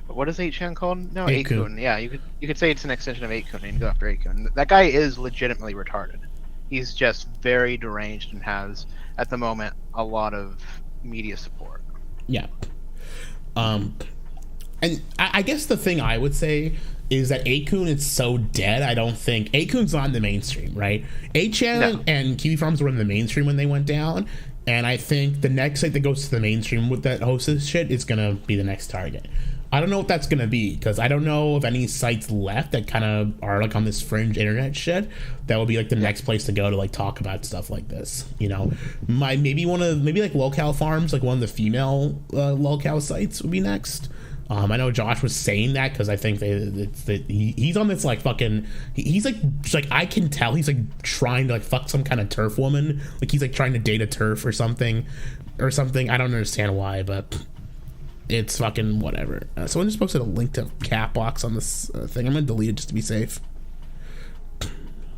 What is 8chan called? No, 8kun. Yeah, you could say it's an extension of 8kun and go after 8kun. That guy is legitimately retarded. He's just very deranged and has, at the moment, a lot of media support. Yeah. And I guess the thing I would say is that 8kun is so dead. I don't think 8kun's on the mainstream, right? 8chan and Kiwi Farms were in the mainstream when they went down, and I think the next site that goes to the mainstream with that hosts this shit is gonna be the next target. I don't know what that's gonna be, because I don't know of any sites left that kind of are like on this fringe internet shit that would be like the next place to go to like talk about stuff like this. Maybe like Locale Farms, like one of the female locale sites would be next. I know Josh was saying that because I think he's on this like fucking. He's like I can tell he's like trying to like fuck some kind of turf woman. Like he's like trying to date a turf or something. I don't understand why, but it's fucking whatever. Someone just posted a link to Catbox on this thing. I'm gonna delete it just to be safe.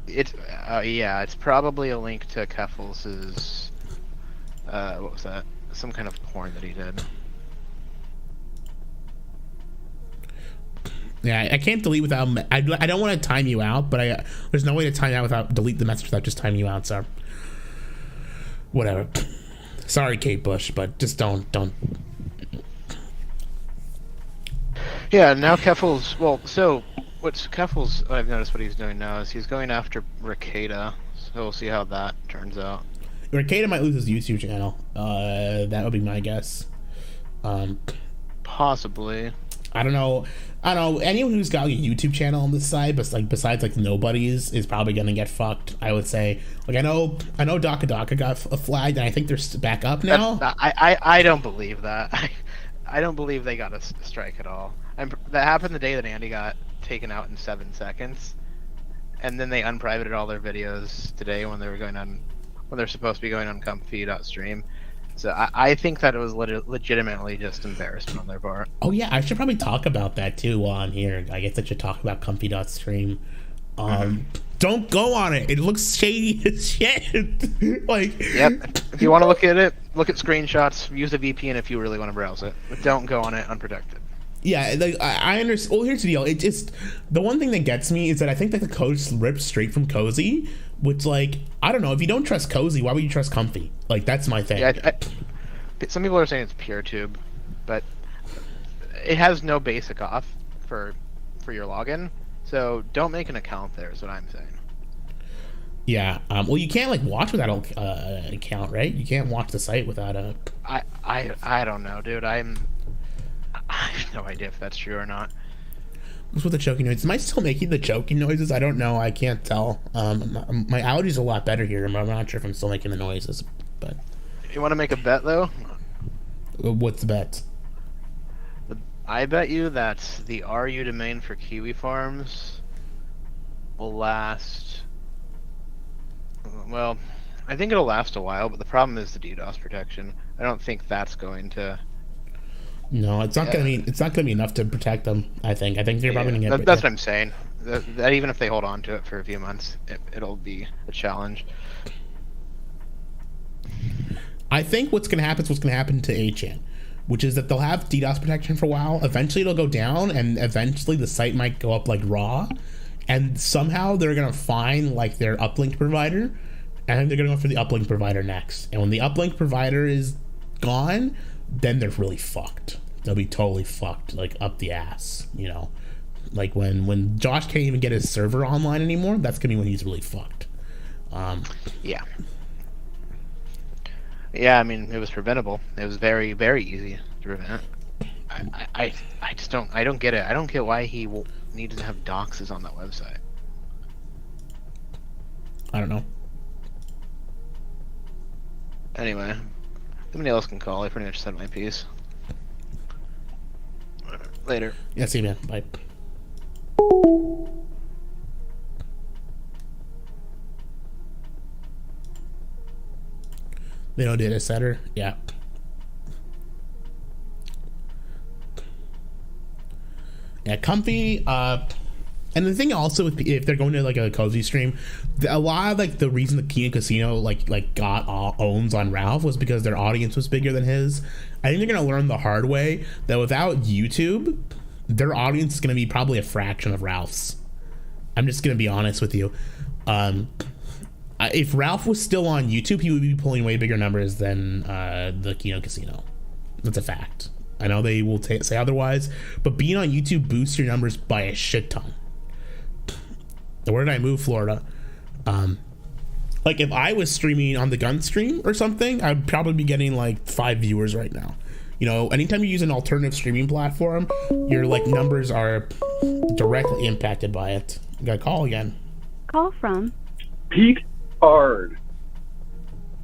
It's probably a link to Keffels's. What was that? Some kind of porn that he did. Yeah, I can't delete without. I don't want to time you out, but there's no way to time you out without delete the message without just timing you out. So whatever. Sorry, Kate Bush, but just don't. Yeah, now Keffels. Well, so what's Keffels? I've noticed what he's doing now is he's going after Ricada. So we'll see how that turns out. Ricada might lose his YouTube channel. That would be my guess. Possibly. I don't know. Anyone who's got a YouTube channel on this side, but besides like nobody's, is probably gonna get fucked. I would say. Like I know Daka Daka got flagged, and I think they're back up now. I don't believe that. I don't believe they got a strike at all. That happened the day that Andy got taken out in 7 seconds, and then they unprivated all their videos today when they're supposed to be going on comfy.stream. So I think that it was legitimately just embarrassment on their part. Oh yeah, I should probably talk about that too on here. I guess I should talk about comfy.stream. Don't go on it. It looks shady as shit. Like, yep. If you want to look at it, look at screenshots. Use a VPN if you really want to browse it, but don't go on it unprotected. Yeah, like, I understand. Well, here's the deal. It just, the one thing that gets me is that I think that the code ripped straight from Cozy, which, like, I don't know. If you don't trust Cozy, why would you trust Comfy? Like, that's my thing. Yeah, some people are saying it's PeerTube, but it has no basic auth for your login. So don't make an account there. Is what I'm saying. Yeah. Well, you can't like watch without an account, right? You can't watch the site without a. I don't know, dude. I have no idea if that's true or not. What's with the choking noises? Am I still making the choking noises? I don't know. I can't tell. My allergies are a lot better here. I'm not sure if I'm still making the noises. But you want to make a bet though? What's the bet? I bet you that the RU domain for Kiwi Farms will last. Well, I think it'll last a while, but the problem is the DDoS protection. I don't think that's going to. No, it's not gonna be. It's not gonna be enough to protect them. I think they're probably gonna get. That's what I'm saying. That even if they hold on to it for a few months, it'll be a challenge. I think what's gonna happen is what's gonna happen to 8chan, which is that they'll have DDoS protection for a while. Eventually, it'll go down, and eventually the site might go up like raw, and somehow they're gonna find like their uplink provider, and they're gonna go for the uplink provider next. And when the uplink provider is gone, then they're really fucked. They'll be totally fucked, like up the ass, you know. Like when Josh can't even get his server online anymore, that's gonna be when he's really fucked. Yeah. Yeah, I mean, it was preventable. It was very, very easy to prevent. I just don't get it. I don't get why he needed to have doxes on that website. I don't know. Anyway, somebody else can call. I pretty much said my piece. Later. Yeah, see you, man. Bye. They don't data setter. Yeah. Yeah, comfy. And the thing also, if they're going to like a cozy stream, a lot of like the reason the Kino Casino like got owns on Ralph was because their audience was bigger than his. I think they're gonna learn the hard way that without YouTube, their audience is gonna be probably a fraction of Ralph's. I'm just gonna be honest with you. If Ralph was still on YouTube, he would be pulling way bigger numbers than the Kino Casino. That's a fact. I know they will say otherwise, but being on YouTube boosts your numbers by a shit ton. Where did I move, Florida? Like if I was streaming on the gun stream or something, I'd probably be getting like 5 viewers right now. You know, anytime you use an alternative streaming platform, your like numbers are directly impacted by it. You got a call again. Call from Pete Hard.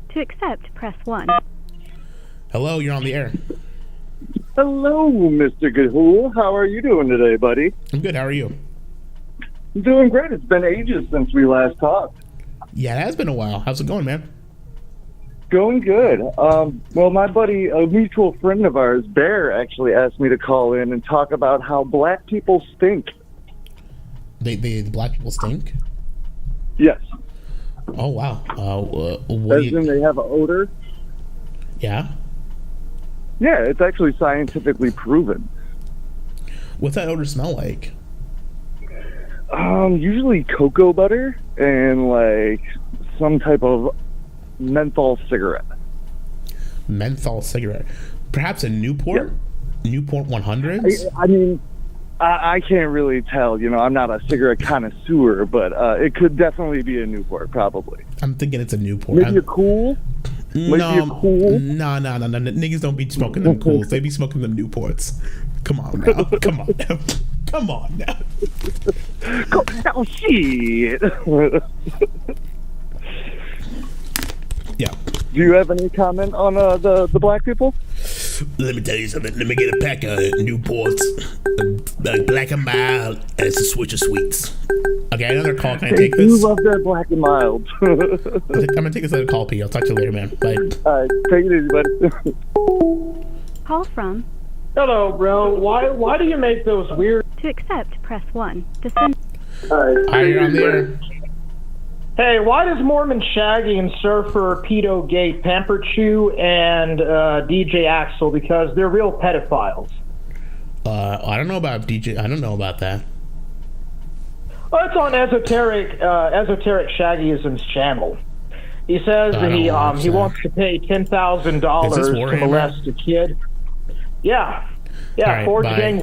To accept, press 1. Hello, you're on the air. Hello, Mr. Gahool. How are you doing today, buddy? I'm good. How are you? I'm doing great. It's been ages since we last talked. Yeah, it has been a while. How's it going, man? Going good. Well, my buddy, a mutual friend of ours, Bear, actually asked me to call in and talk about how black people stink. The black people stink? Yes. Oh, wow. As in they have an odor? Yeah? Yeah, it's actually scientifically proven. What's that odor smell like? Usually cocoa butter and like some type of menthol cigarette. Menthol cigarette. Perhaps a Newport? Yeah. Newport 100s? I mean, I can't really tell. You know, I'm not a cigarette connoisseur, but it could definitely be a Newport, probably. I'm thinking it's a Newport. Maybe a Cool? No. Niggas don't be smoking them Cools. They be smoking them Newports. Come on now. Come on now. Come on now. Oh, shit. Yeah. Do you have any comment on the black people? Let me tell you something. Let me get a pack of Newports, black and mild, and some switch of sweets. Okay, another call. Can I take this? You love that black and mild. I'm gonna take this other call, P. I'll talk to you later, man. Bye. All right, take it easy, buddy. Call from. Hello, bro. Why do you make those weird? To accept, press 1. To send. Hi, you're on there. Hey, why does Mormon Shaggy and Surfer Pedo Gate pamper Chew and DJ Axel? Because they're real pedophiles. I don't know about DJ. I don't know about that. Oh, it's on esoteric Shaggyism's channel. He says that he wants to pay $10,000 to molest a kid. Yeah, right, Forge bye. Gang.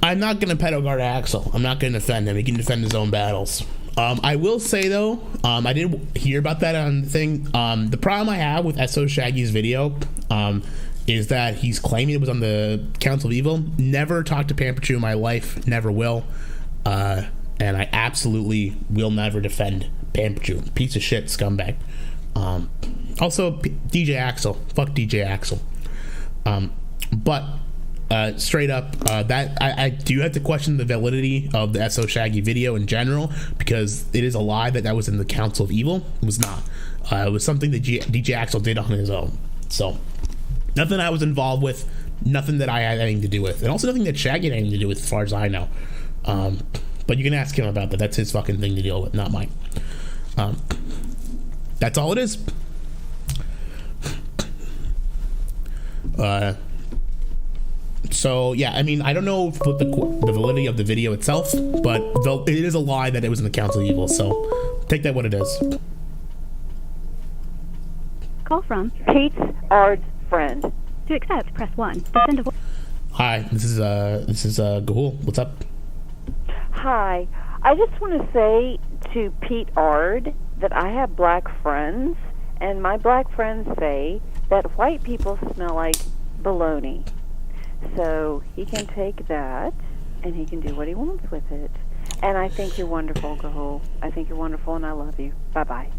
I'm not going to pedo guard Axel. I'm not going to defend him. He can defend his own battles. I will say, though, I didn't hear about that on the thing. The problem I have with SO Shaggy's video is that he's claiming it was on the Council of Evil. Never talked to Pamperchu in my life. Never will. And I absolutely will never defend Pamperchu. Piece of shit scumbag. Also, DJ Axel. Fuck DJ Axel. But... straight up, that I do have to question the validity of the SO Shaggy video in general, because it is a lie that was in the Council of Evil. It was not. It was something that DJ Axel did on his own. So, nothing I was involved with, nothing that I had anything to do with, and also nothing that Shaggy had anything to do with, as far as I know. But But you can ask him about that. That's his fucking thing to deal with, not mine. That's all it is. So yeah, I mean, I don't know what the validity of the video itself, but it is a lie that it was in the Council of Evil. So take that what it is. Call from Pete's Ard's friend. To accept, press 1. To send a voice. Hi, this is Gahul. What's up? Hi. I just want to say to Pete Ard that I have black friends, and my black friends say that white people smell like baloney. So he can take that, and he can do what he wants with it. And I think you're wonderful, Gahul. I think you're wonderful, and I love you. Bye-bye.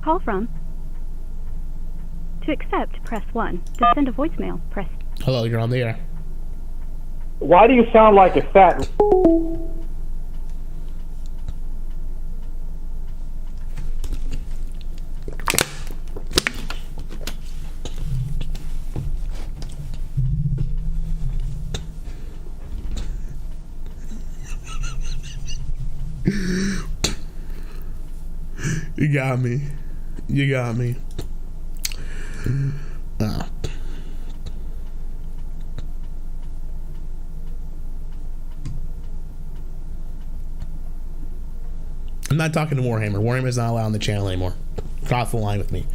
Call from. To accept, press 1. To send a voicemail, press. Hello, you're on the air. Why do you sound like a fat... You got me. You got me. I'm not talking to Warhammer. Warhammer's not allowed on the channel anymore. Cross the line with me.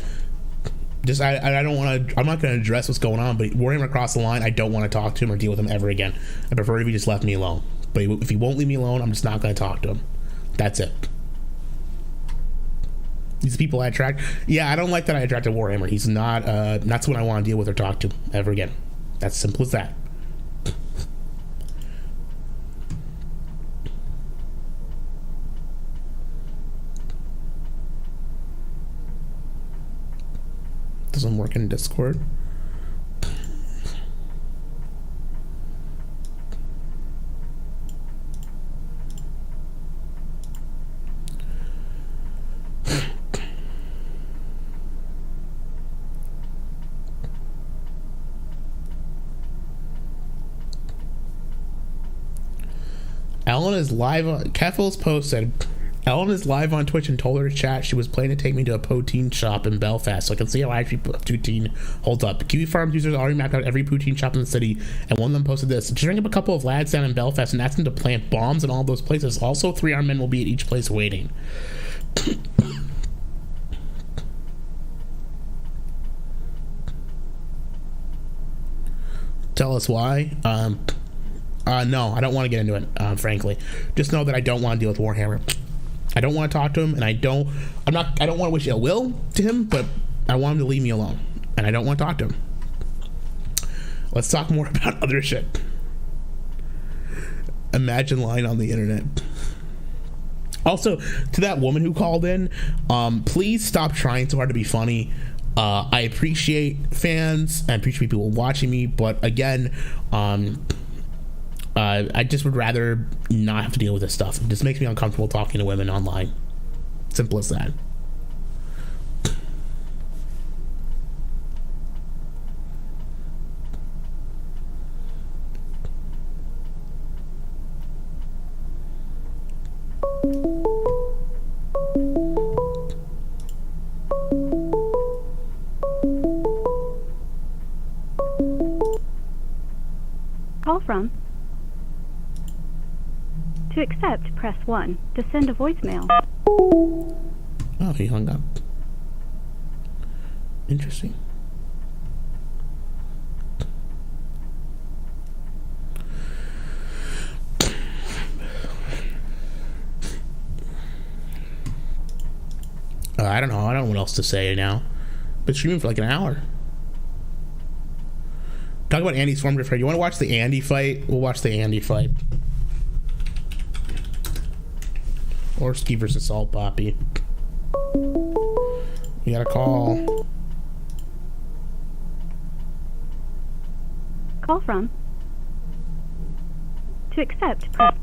Just I don't want to. I'm not going to address what's going on. But Warhammer crossed the line. I don't want to talk to him or deal with him ever again. I prefer if he just left me alone. But if he won't leave me alone, I'm just not going to talk to him. That's it. These people I attract. Yeah, I don't like that I attracted Warhammer. He's not someone I want to deal with or talk to ever again. That's simple as that. Doesn't work in Discord. Ellen is live on Keffel's post said Ellen is live on Twitch and told her to chat she was planning to take me to a poutine shop in Belfast so I can see how actually poutine holds up. Kiwi Farms users already mapped out every poutine shop in the city, and one of them posted this. Just ring up a couple of lads down in Belfast and ask them to plant bombs in all those places. Also, 3 armed men will be at each place waiting. Tell us why. No, I don't want to get into it, frankly. Just know that I don't want to deal with Warhammer. I don't want to talk to him, and I don't want to wish ill will to him, but I want him to leave me alone, and I don't want to talk to him. Let's talk more about other shit. Imagine lying on the internet. Also, to that woman who called in, please stop trying so hard to be funny. I appreciate fans, I appreciate people watching me, but again, I just would rather not have to deal with this stuff. It just makes me uncomfortable talking to women online. Simple as that. Call from. To accept, press 1. To send a voicemail. Oh, he hung up. Interesting. I don't know. I don't know what else to say now. Been streaming for like an hour. Talk about Andy Stormdrift. You want to watch the Andy fight? We'll watch the Andy fight. Or Ski versus Salt Poppy. You got a call. Call from. To accept, press.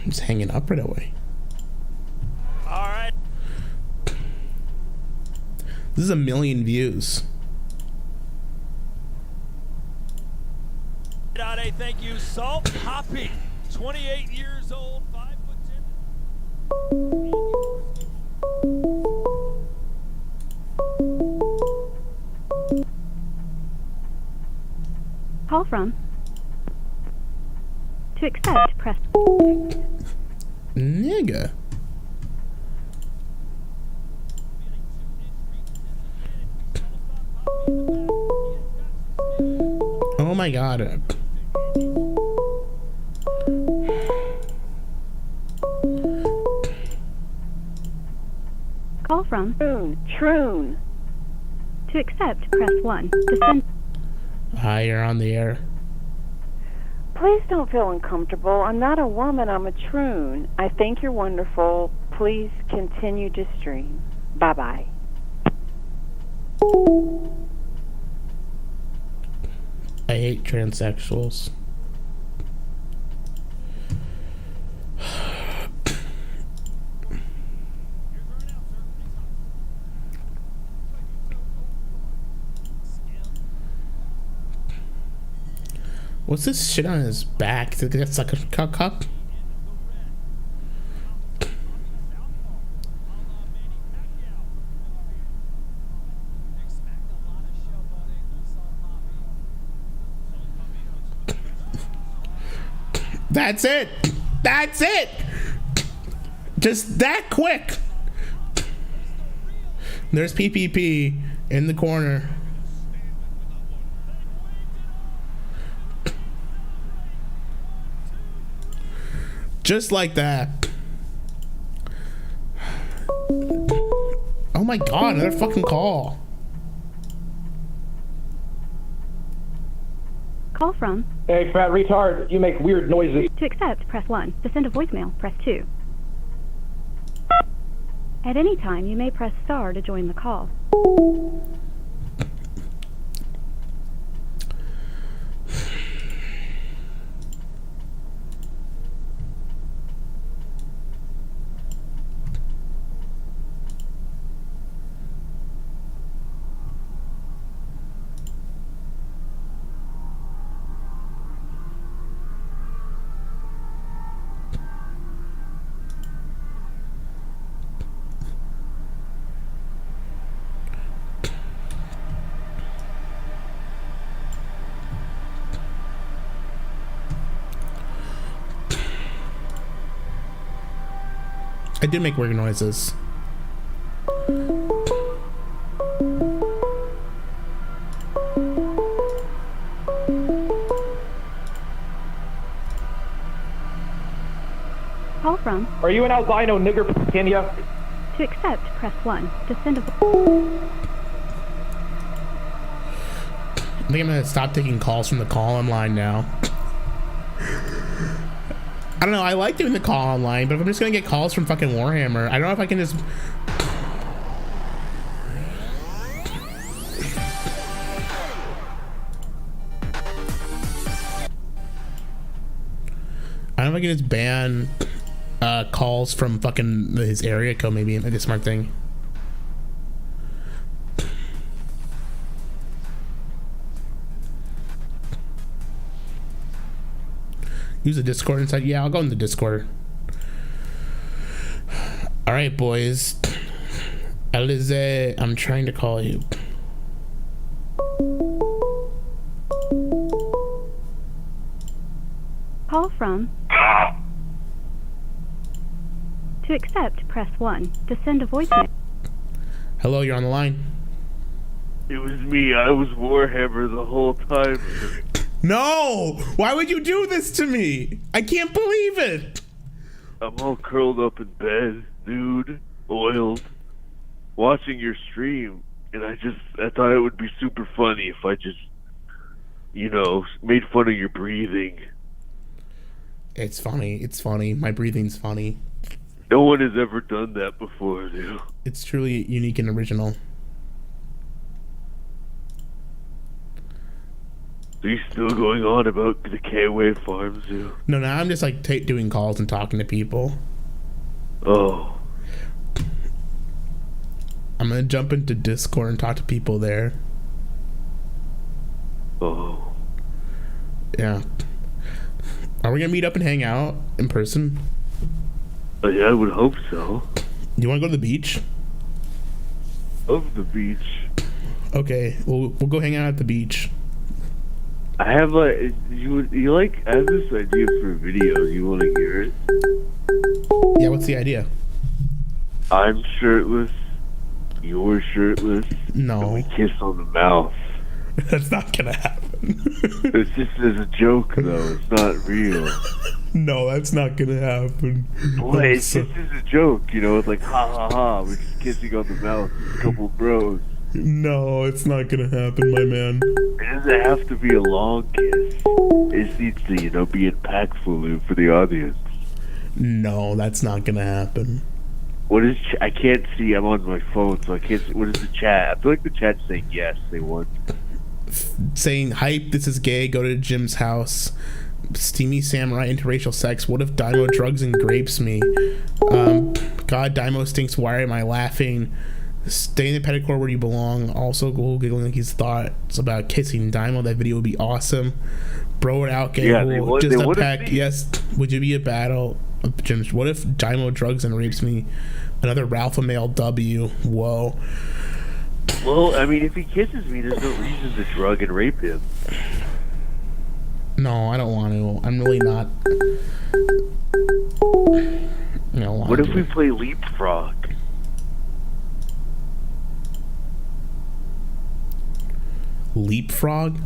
Just hanging up right away. Alright. This is 1 million views. Thank you, Salt Poppy. 28 years old, 5'10". Call from. To accept, press. Nigga. Oh my god. Call from. Troon. To accept, press 1. To send. Hi, you're on the air. Please don't feel uncomfortable. I'm not a woman, I'm a troon. I think you're wonderful. Please continue to stream. Bye-bye. I hate transsexuals. What's this shit on his back? Did he get sucker cup? That's it. That's it. Just that quick. There's PPP in the corner. Just like that. Oh my god, another fucking call. Call from. Hey, fat retard, you make weird noises. To accept, press 1. To send a voicemail, press 2. At any time, you may press star to join the call. I do make weird noises. Call from. Are you an albino nigger from Kenya? To accept, press 1. To send a. I think I'm gonna stop taking calls from the call online now. I don't know, I like doing the call online, but if I'm just gonna get calls from fucking Warhammer, I don't know if I can just... I don't know if I can just ban calls from fucking his area code, maybe, like a smart thing. Use the Discord inside. Yeah, I'll go in the Discord. All right, boys. Alize, I'm trying to call you. Call from. To accept, press 1. To send a voicemail. Hello, you're on the line. It was me. I was Warhammer the whole time. No! Why would you do this to me? I can't believe it! I'm all curled up in bed, nude, oiled, watching your stream, and I thought it would be super funny if I just, made fun of your breathing. It's funny. It's funny. My breathing's funny. No one has ever done that before, dude. It's truly unique and original. Are you still going on about the Kiwi Farms, dude? No, I'm just like doing calls and talking to people. Oh. I'm gonna jump into Discord and talk to people there. Oh. Yeah. Are we gonna meet up and hang out in person? Yeah, I would hope so. You wanna go to the beach? Of the beach. Okay, we'll go hang out at the beach. I have I have this idea for a video. You want to hear it? Yeah, what's the idea? I'm shirtless. You're shirtless. No. And we kiss on the mouth. That's not gonna happen. It's just as a joke, though. It's not real. No, that's not gonna happen. Boy, it's just as a joke, you know. It's like, ha ha ha. We're just kissing on the mouth. A couple bros. No, it's not gonna happen, my man. It doesn't have to be a long kiss. It needs to, be impactful for the audience. No, that's not gonna happen. What is? I can't see. I'm on my phone, so I can't see. What is the chat? I feel like the chat's saying yes. They want. Saying hype. This is gay. Go to Jim's house. Steamy samurai interracial sex. What if Daimo drugs and grapes me? God, Daimo stinks. Why am I laughing? Stay in the pedicure where you belong. Also, go giggling like his thoughts about kissing Daimo. That video would be awesome. Bro it out, gay. Yeah, just a peck. Yes. Would you be a battle of Jim's? What if Daimo drugs and rapes me? Another Ralpha male W. Whoa. Well, I mean, if he kisses me, there's no reason to drug and rape him. No, I don't want to. I'm really not. I don't want What to. if we play leapfrog? Leapfrog?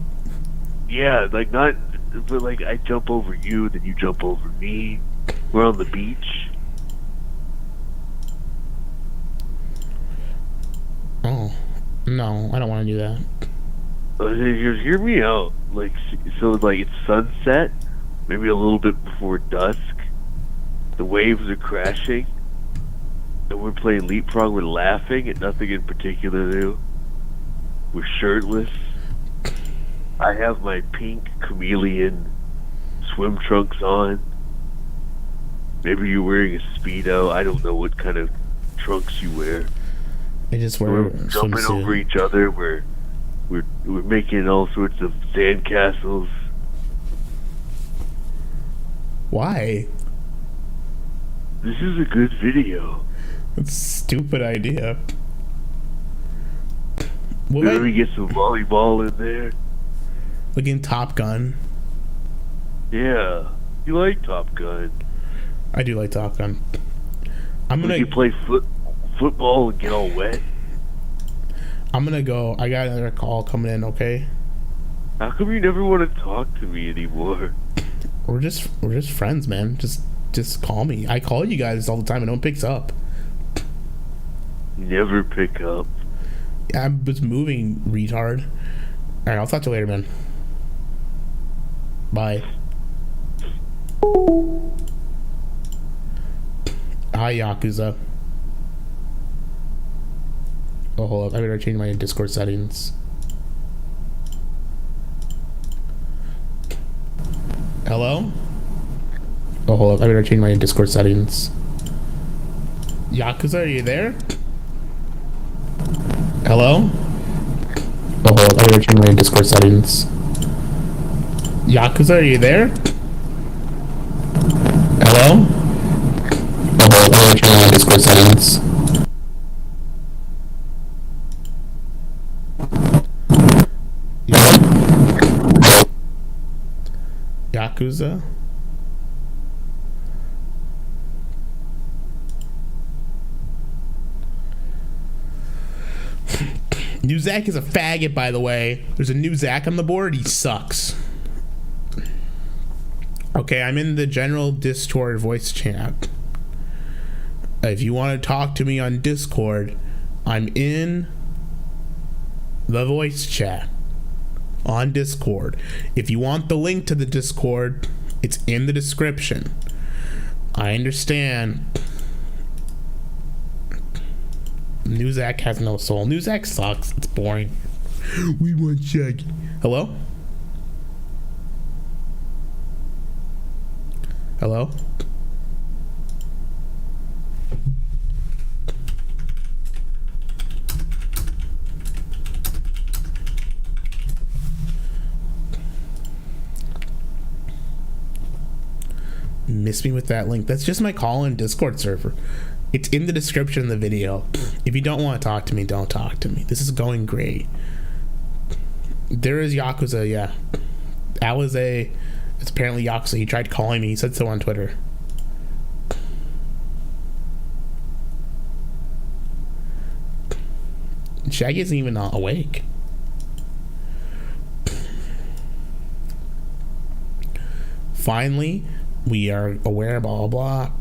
Yeah, but I jump over you, then you jump over me. We're on the beach. Oh, no, I don't want to do that. Hear me out. It's sunset, maybe a little bit before dusk. The waves are crashing, and we're playing leapfrog. We're laughing at nothing in particular new. We're shirtless. I have my pink chameleon swim trunks on. Maybe you're wearing a Speedo. I don't know what kind of trunks you wear. I just wear We're jumping over each other. We're making all sorts of sandcastles. Why? This is a good video. That's a stupid idea. Maybe we get some volleyball in there. Like in Top Gun. Yeah, you like Top Gun. I do like Top Gun. We can play football and get all wet. I'm gonna go. I got another call coming in. Okay. How come you never want to talk to me anymore? We're just friends, man. Just call me. I call you guys all the time and no one picks up. Never pick up. I was moving, retard. All right, I'll talk to you later, man. Bye. Hi, Yakuza. Oh, hold up. I better change my Discord settings. Hello? Oh, hold up. I better change my Discord settings. Yakuza, are you there? Hello? Oh, hold up. I better change my Discord settings. Yakuza, are you there? Hello? Oh, hold up. I better change my Discord settings. Yakuza? New Zach is a faggot, by the way. There's a new Zach on the board. He sucks. Okay, I'm in the general Discord voice chat. If you want to talk to me on Discord, I'm in the voice chat on Discord. If you want the link to the Discord, It's in the description. I understand. Newsack has no soul. Newsack sucks. It's boring. We want Shaggy. Hello? Hello? Miss me with that link. That's just my call-in Discord server. It's in the description of the video. If you don't want to talk to me, don't talk to me. This is going great. There is Yakuza, yeah. Alize, it's apparently Yakuza. He tried calling me. He said so on Twitter. Shaggy isn't even awake. Finally, we are aware, blah, blah, blah.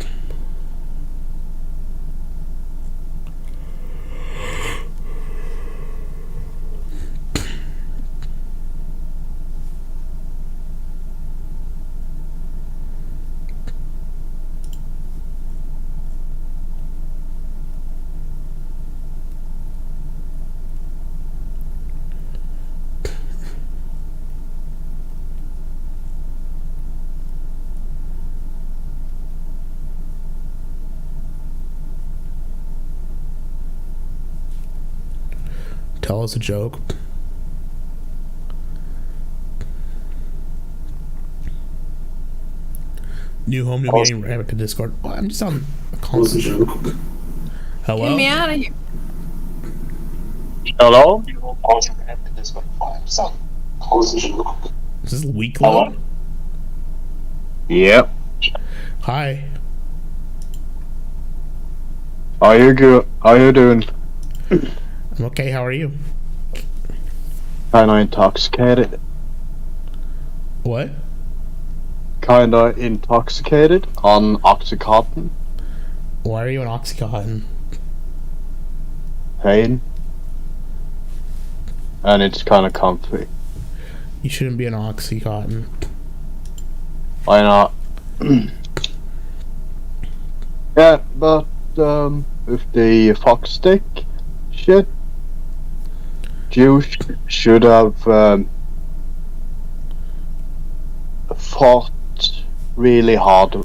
Tell us a joke. New home, new meeting, right to Discord. Oh, I'm just on a call. Tell us a joke. Hello? Get me out of here. Hello? Is this weak load? Yep. Hi. Are you good? How you doing? I'm okay, how are you? Kinda intoxicated. What? Kinda intoxicated on Oxycontin. Why are you on Oxycontin? Pain. And it's kinda comfy. You shouldn't be on Oxycontin. Why not? Yeah, but with the fox stick shit, you should have fought really hard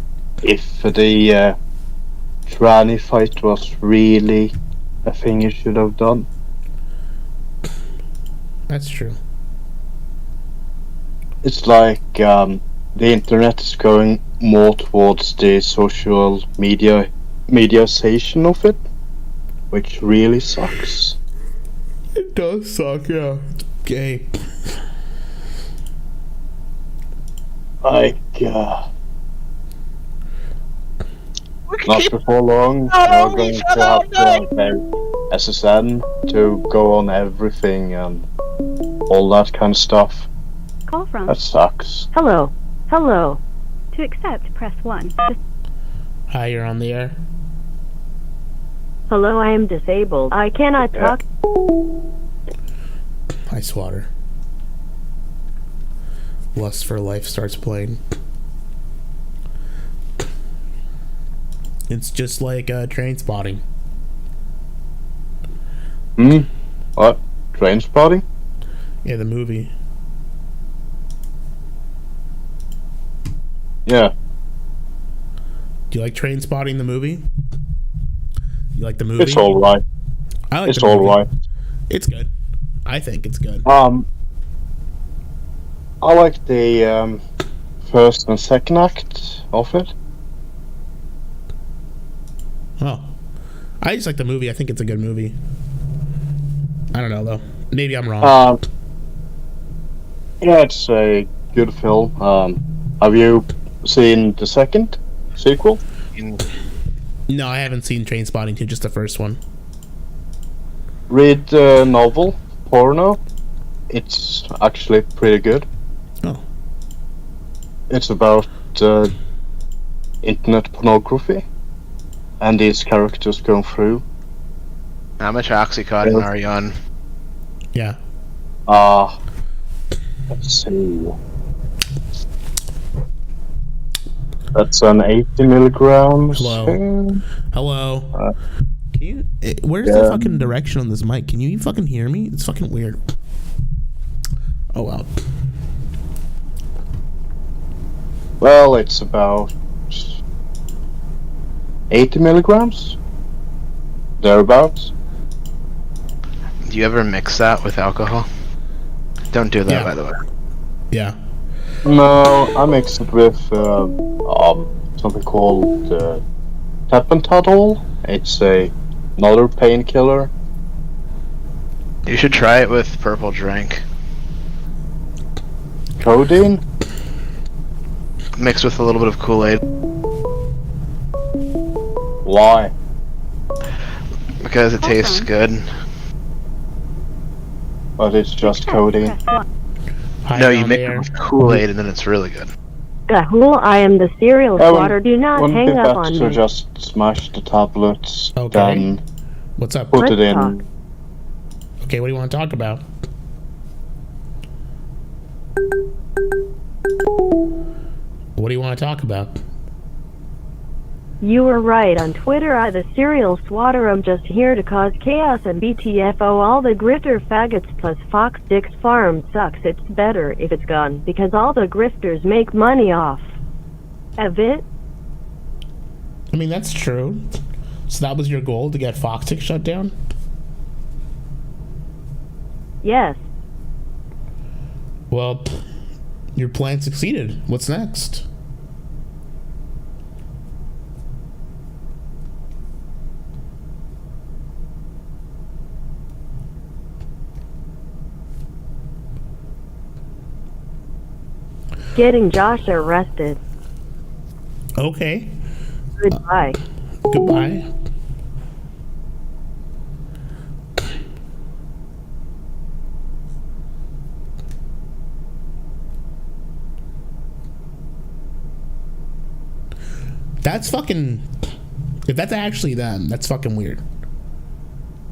if the tranny fight was really a thing you should have done. That's true. It's like the internet is going more towards the social mediaization of it, which really sucks. It does suck, yeah. It's gay. Like, not before long, we're going to have SSN to go on everything and all that kind of stuff. Call from. That sucks. Hello. Hello. To accept, press 1. Hi, you're on the air. Hello, I am disabled. I cannot talk. Hi, Swatter. Lust for Life starts playing. It's just like Train Spotting. What? Train Spotting? Yeah, the movie. Yeah. Do you like Train Spotting, the movie? You like the movie? It's alright. I like it's the movie. Alright. It's good. I think it's good. I like the first and second act of it. Oh. I just like the movie. I think it's a good movie. I don't know, though. Maybe I'm wrong. Yeah, it's a good film. Have you seen the second sequel? No, I haven't seen Train Spotting 2, just the first one. Read the novel, Porno. It's actually pretty good. Oh. It's about internet pornography and these characters going through. How much Oxycontin are you on? Yeah. Let's see. That's an 80 milligrams. Hello. Can you? Where's the fucking direction on this mic? Can you fucking hear me? It's fucking weird. Oh wow. Well, it's about 80 milligrams. Thereabouts. Do you ever mix that with alcohol? Don't do that, by the way. Yeah. No, I mix it with something called tapentadol. It's another painkiller. You should try it with purple drink. Codeine? Mixed with a little bit of Kool-Aid. Why? Because it tastes good. But it's just codeine. No, you mix it with Kool-Aid and then it's really good. Gahul, I am the cereal swatter. Do not Wouldn't hang be up better on to me. just smash the tablets, Okay. then What's up? put it in. Okay, what do you want to talk about? What do you want to talk about? You were right. On Twitter, I the serial swatter. I'm just here to cause chaos and BTFO all the grifter faggots plus Fox Dick's farm sucks. It's better if it's gone because all the grifters make money off of it. I mean, that's true. So that was your goal, to get Fox Dick shut down? Yes. Well, your plan succeeded. What's next? Getting Josh arrested. Okay. Goodbye. Goodbye. That's fucking... If that's actually them, that's fucking weird.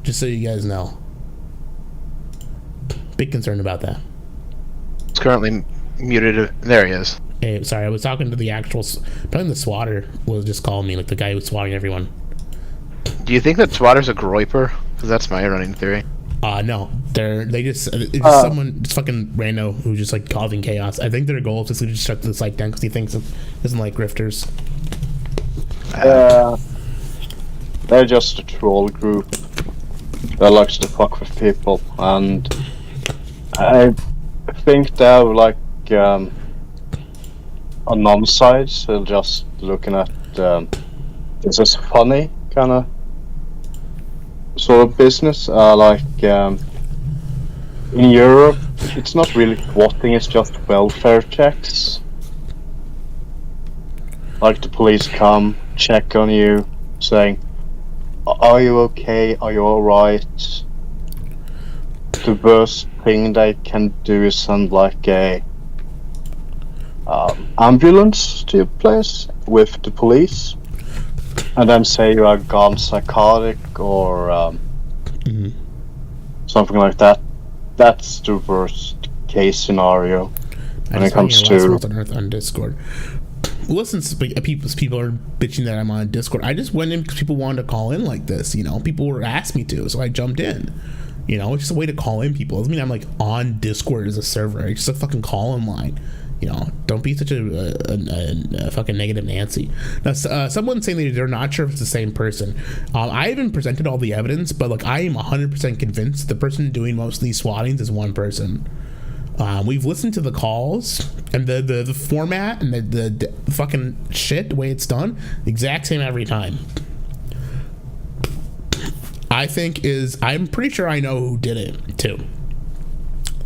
Just so you guys know. Big concern about that. It's currently muted. There he is. Hey, sorry, I was talking to the actual... Probably the swatter was just calling me, like the guy who's swatting everyone. Do you think that swatter's a groiper? Because that's my running theory. No. It's just someone, just fucking rando who's just like causing chaos. I think their goal is to just shut the site down because he thinks it doesn't like grifters. They're just a troll group that likes to fuck with people, and I think they're like on non-sides. They're just looking at this is funny kind of sort of business. Like in Europe, it's not really squatting; it's just welfare checks. Like the police come, check on you, saying, "Are you okay? Are you alright?" The worst thing they can do is send like a ambulance to your place with the police, and then say you are gone psychotic or something like that. That's the worst case scenario when it comes to. On Discord. Listen, people are bitching that I'm on Discord. I just went in because people wanted to call in like this. You know, people were asked me to, so I jumped in. You know, it's just a way to call in people. It doesn't mean I'm like on Discord as a server. It's just a fucking call-in line. You know, don't be such a fucking negative Nancy. Now, someone's saying that they're not sure if it's the same person. I haven't presented all the evidence, but like I am 100% convinced the person doing most of these swattings is one person. We've listened to the calls and the format and the fucking shit, the way it's done, exact same every time. I'm pretty sure I know who did it too.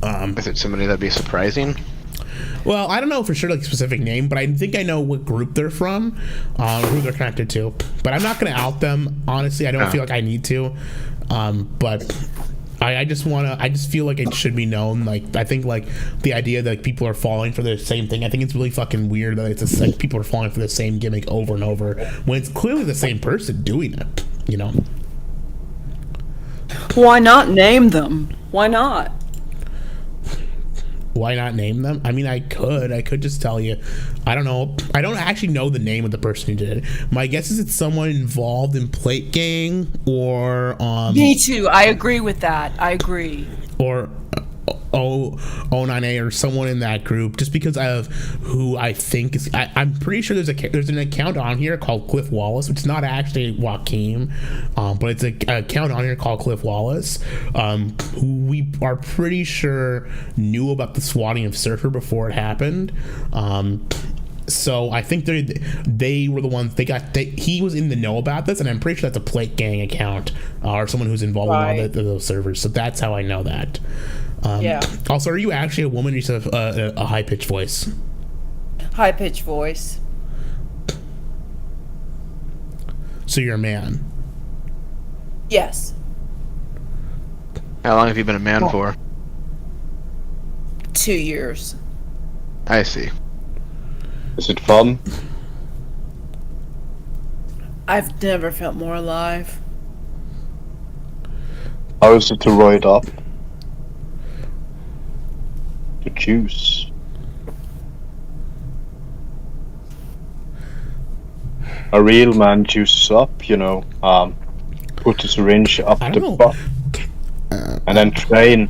Is it somebody that'd be surprising? Well, I don't know for sure like specific name, but I think I know what group they're from, who they're connected to. But I'm not gonna out them. Honestly, I don't feel like I need to. But I just feel like it should be known. Like I think like the idea that people are falling for the same thing. I think it's really fucking weird that it's just like people are falling for the same gimmick over and over when it's clearly the same person doing it. You know. Why not name them? Why not? Why not name them? I mean, I could just tell you. I don't know. I don't actually know the name of the person who did it. My guess is it's someone involved in Plate Gang or Me too. I agree with that. I agree. Or O9A or someone in that group, just because of who I think is. I'm pretty sure there's an account on here called Cliff Wallace, which is not actually Joaquin, but it's an account on here called Cliff Wallace, who we are pretty sure knew about the swatting of Surfer before it happened. So I think they were the ones he was in the know about this, and I'm pretty sure that's a Plate Gang account or someone who's involved in all those servers. So that's how I know that. Yeah. Also, are you actually a woman? Or you just have a high pitched voice. High pitched voice. So you're a man. Yes. How long have you been a man for? 2 years. I see. Is it fun? I've never felt more alive. How is it to ride up? To choose. A real man juices up, you know, put a syringe up the butt, and then train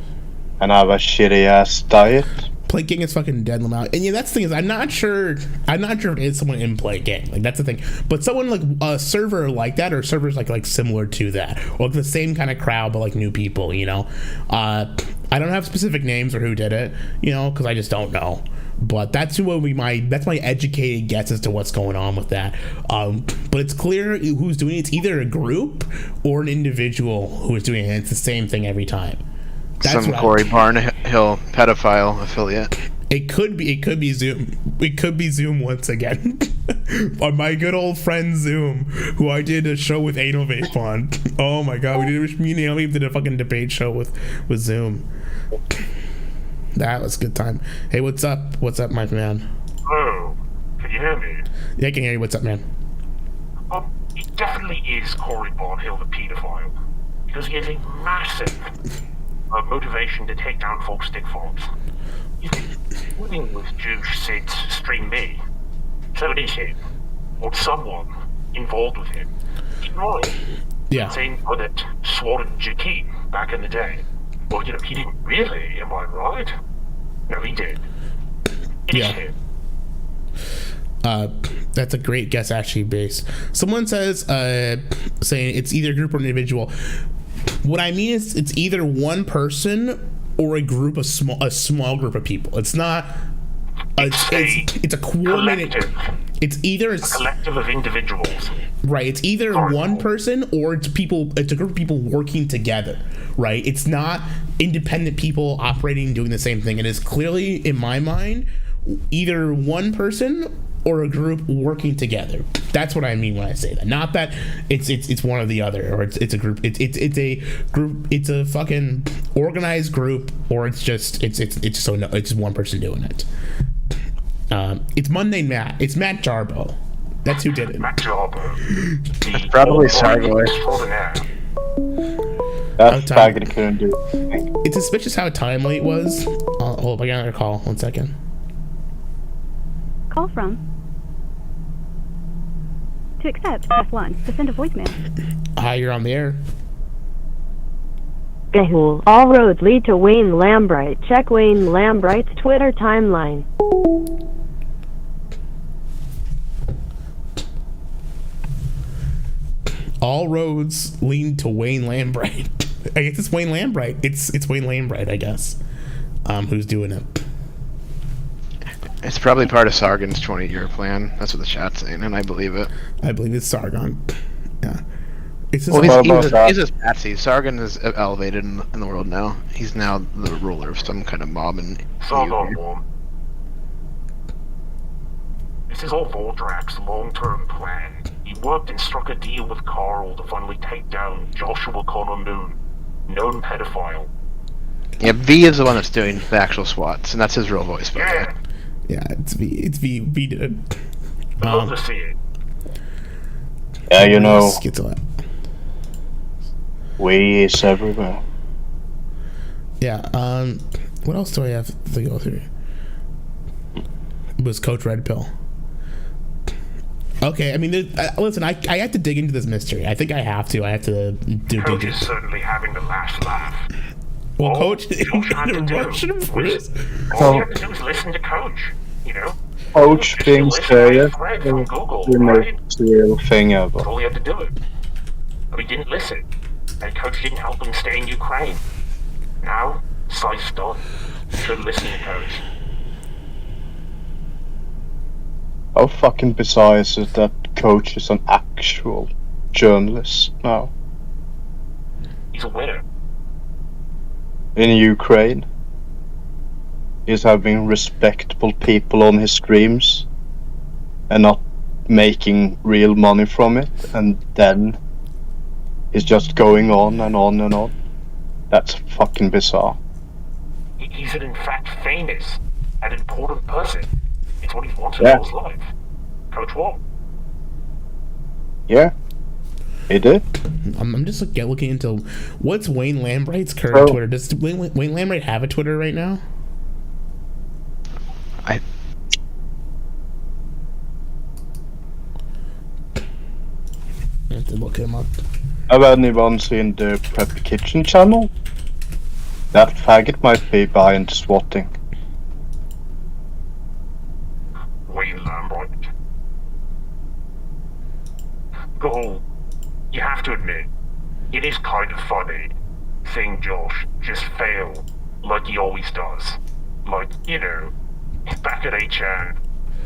and have a shitty ass diet. Plate Gang is fucking dead out. And yeah, that's the thing is I'm not sure if it's someone in Plate Gang. Like that's the thing. But someone like a server like that, or servers like similar to that, or like the same kind of crowd but like new people, you know. I don't have specific names or who did it, you know, because I just don't know. But that's that's my educated guess as to what's going on with that. But it's clear who's doing it. It's either a group or an individual who is doing it. It's the same thing every time. That's some Corey Barnhill pedophile affiliate. It could be Zoom. It could be Zoom once again. Or my good old friend Zoom, who I did a show with Anal Vape on. Oh my god, me and Naomi did a fucking debate show with Zoom. That was a good time. Hey, what's up? What's up, my man? Hello. Can you hear me? Yeah, I can hear you. What's up, man? It definitely is Corey Barnhill the paedophile. Because he has a massive motivation to take down false stick farms. He's been dealing with Juice since Stream Me. So it is him, or someone involved with him. Right. Yeah. Same guy that swatted Jakeem back in the day. Well, you know, he didn't really, am I right? No, he did. It is him. That's a great guess, actually, Base. Someone says, saying it's either a group or an individual. What I mean is, it's either one person or a group of a small group of people. It's not. It's a coordinated. Collective. It's either a collective of individuals. Right. It's either one person or it's people. It's a group of people working together. Right. It's not independent people operating doing the same thing. It is clearly, in my mind, either one person or a group working together. That's what I mean when I say that. Not that it's one or the other, or it's a group. It's a group. It's a fucking organized group, or it's just one person doing it. It's Mundane Matt. It's Matt Jarbo. That's who did it. Matt Jarbo. It's probably Sargoy. That's faggot couldn't do. It's suspicious how timely it was. Hold up, I got another call. 1 second. Call from. To accept, press 1. To send a voicemail. Hi, you're on the air. Gahul. All roads lead to Wayne Lambright. Check Wayne Lambright's Twitter timeline. All roads lead to Wayne Lambright. I guess it's Wayne Lambright. It's Wayne Lambright, I guess. Who's doing it? It's probably part of Sargon's 20-year plan. That's what the chat's saying, and I believe it. I believe it's Sargon. Yeah. It's He's a patsy. Sargon is elevated in the world now. He's now the ruler of some kind of mob in Sargon. This is all Voldrak's long-term plan. He worked and struck a deal with Carl to finally take down Joshua Connor Moon, known pedophile. Yeah, V is the one that's doing the actual swats, and that's his real voice, by the way. Yeah, it's V did it. Love to see it. Yeah, you know. Schizoid. We is everywhere. Yeah, What else do I have to go through? It was Coach Red Pill. Okay, I mean, listen, I have to dig into this mystery. I think I have to. I have to do. Coach is certainly having the last laugh. Well, Coach, All you had to do was listen to Coach. You know. Coach being serious. From Google, The right? most real thing ever. That's all he had to do it. But he didn't listen. And Coach didn't help him stay in Ukraine. Now, Slice's done. Should listen to Coach. How fucking bizarre is it that Coach is an actual journalist now? He's a winner. In Ukraine. He's having respectable people on his streams and not making real money from it, and then he's just going on and on and on. That's fucking bizarre. He's an in fact famous and important person. It's what he wants in Yeah. his life. Coach Wall. Yeah, he did. I'm just looking into what's Wayne Lambright's current Twitter. Does Wayne Lambright have a Twitter right now? I have to look him up. Have anyone seen the Prep Kitchen channel? That faggot might be behind swatting. Wayne Lambright. Go. You have to admit, it is kind of funny seeing Josh just fail like he always does. Like, you know, back at 8chan,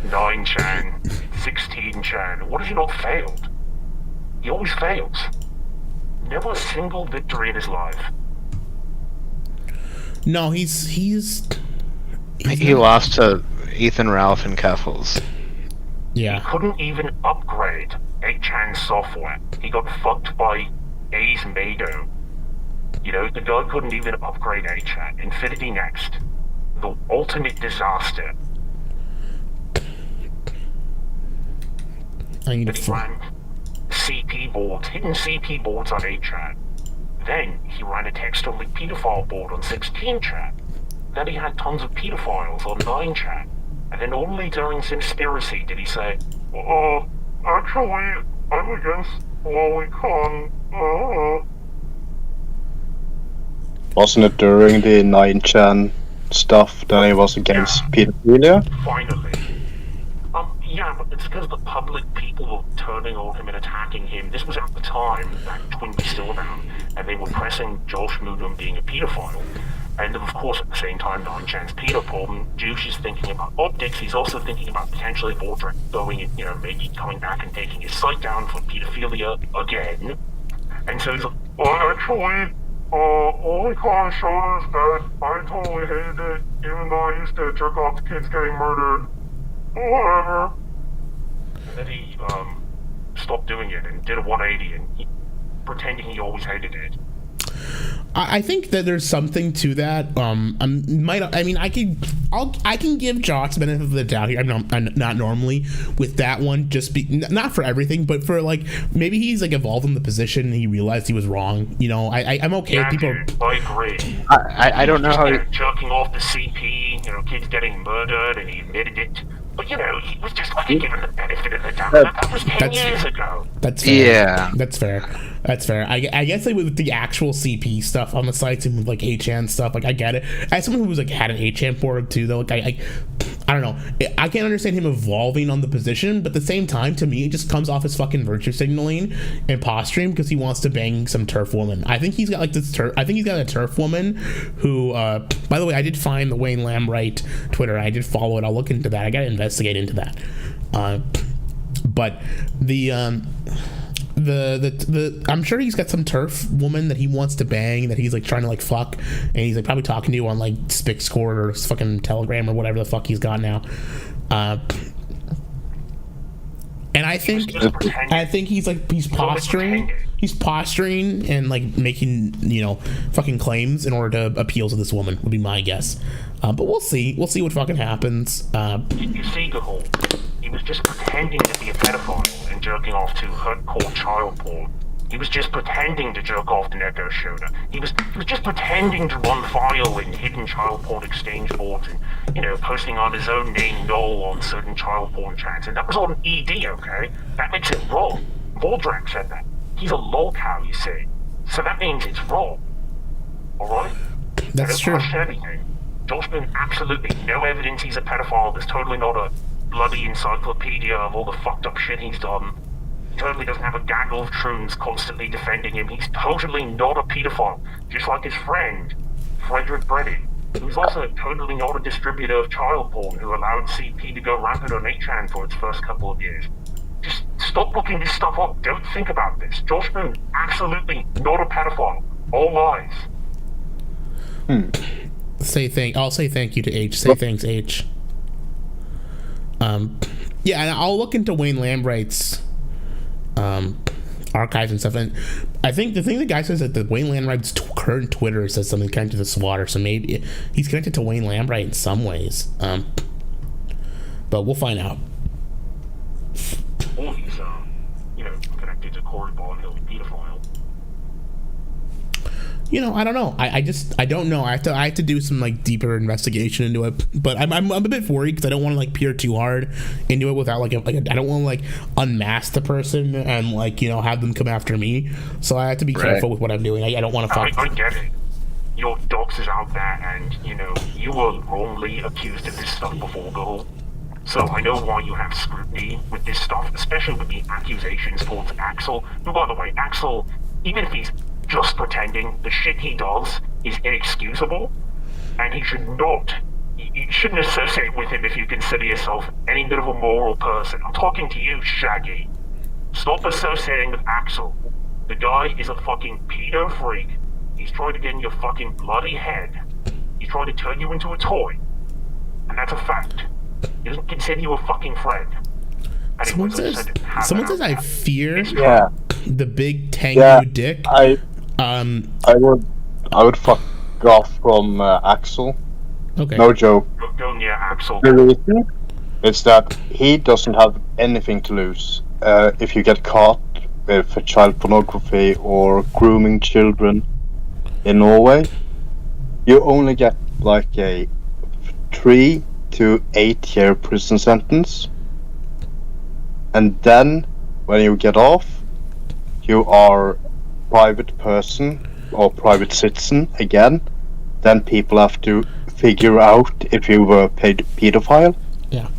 9chan, 16chan, what has he not failed? He always fails. Never a single victory in his life. No, he lost to Ethan Ralph and Keffels. Yeah. He couldn't even upgrade 8chan software. He got fucked by A's Mado. You know, the guy couldn't even upgrade 8chan. Infinity Next. The ultimate disaster. I need He ran CP boards, hidden CP boards on 8chan. Then he ran a text-only pedophile board on 16chan. Then he had tons of pedophiles on 9chan. And then only during Conspiracy did he say, actually, I'm against Lolicon. Wasn't it during the 9chan stuff that he was against pedophilia? Finally. Yeah, but it's because the public people were turning on him and attacking him. This was at the time that Twin was still around, and they were pressing Josh Moodham being a pedophile. And of course, at the same time, 9chan's pedo problem, Juice is thinking about optics. He's also thinking about potentially Vordrak going and, you know, maybe coming back and taking his site down for pedophilia again. And so he's like, actually, Lolicon shows that I totally hated it, even though I used to jerk off to kids getting murdered. Whatever. And then he stopped doing it and did a 180 and pretending he always hated it. I think that there's something to that. I can give Josh the benefit of the doubt here. I'm not normally with that one, not for everything, but for like maybe he's like evolved in the position and he realized he was wrong. You know, I'm okay with people. Dude, I agree. I don't know how jerking off the CP, you know, kids getting murdered, and he admitted it. But you know, he was just like given the benefit of the doubt. That was 10 years ago. That's fair. Yeah. That's fair. I guess like with the actual CP stuff on the sites and with like 8chan stuff, like I get it. As someone who was like had an 8chan board too, though, like I don't know. I can't understand him evolving on the position, but at the same time, to me, it just comes off as fucking virtue signaling and posturing because he wants to bang some turf woman. I think he's got like this turf. I think he's got a turf woman who, by the way, I did find the Wayne Lambright Twitter. I did follow it. I'll look into that. I got to investigate into that. But the I'm sure he's got some turf woman that he wants to bang that he's like trying to like fuck, and he's like probably talking to you on like Spixcord or fucking Telegram or whatever the fuck he's got now. And I think he's posturing. He's posturing and like making, you know, fucking claims in order to appeal to this woman would be my guess. But we'll see. We'll see what fucking happens. You see, Gahul, he was just pretending to be a pedophile and jerking off to hardcore child porn He was just pretending to jerk off to Neko Shoda. He was just pretending to run file in hidden child porn exchange boards and, posting on his own name Noel on certain child porn chats. And that was on ED, okay? That makes it wrong. Voldrak said that. He's a lolcow, you see. So that means it's wrong. Alright? That's true. Anything. Josh Boone, absolutely no evidence he's a pedophile. There's totally not a bloody encyclopedia of all the fucked up shit he's done. He totally doesn't have a gaggle of troons constantly defending him. He's totally not a pedophile. Just like his friend, Frederick Breddy, who's also totally not a distributor of child porn who allowed CP to go rampant on 8chan for its first couple of years. Just stop looking this stuff up. Don't think about this. Josh Boone, absolutely not a pedophile. All lies. I'll say thank you to H. Say thanks, H. Yeah, and I'll look into Wayne Lambright's archives and stuff. And I think the thing the guy says that the Wayne Lambright's current Twitter says something connected to the swatter, so maybe he's connected to Wayne Lambright in some ways. But we'll find out. Or he's, connected to Corey Barnhill, the pedophile. I don't know. I don't know. I have to do some deeper investigation into it. But I'm a bit worried because I don't want to peer too hard into it without I don't want to unmask the person and have them come after me. So I have to be careful with what I'm doing. I don't want to fuck. I get it. Your docs is out there, and you were wrongly accused of this stuff before, girl. So I know why you have scrutiny with this stuff, especially with the accusations towards Axel. And by the way, Axel, even if he's just pretending, the shit he does is inexcusable, and he should not. You shouldn't associate with him if you consider yourself any bit of a moral person. I'm talking to you, Shaggy. Stop associating with Axel. The guy is a fucking pedo freak. He's trying to get in your fucking bloody head. He's trying to turn you into a toy. And that's a fact. He doesn't consider you a fucking friend. Someone says I fear the big Tengu dick. I would fuck off from Axel. Okay. No joke. Go near Axel. The reason is that he doesn't have anything to lose if you get caught with child pornography or grooming children in Norway. You only get a 3 to 8 year prison sentence. And then, when you get off, you are private person or private citizen again. Then people have to figure out if you were a pedophile. Yeah.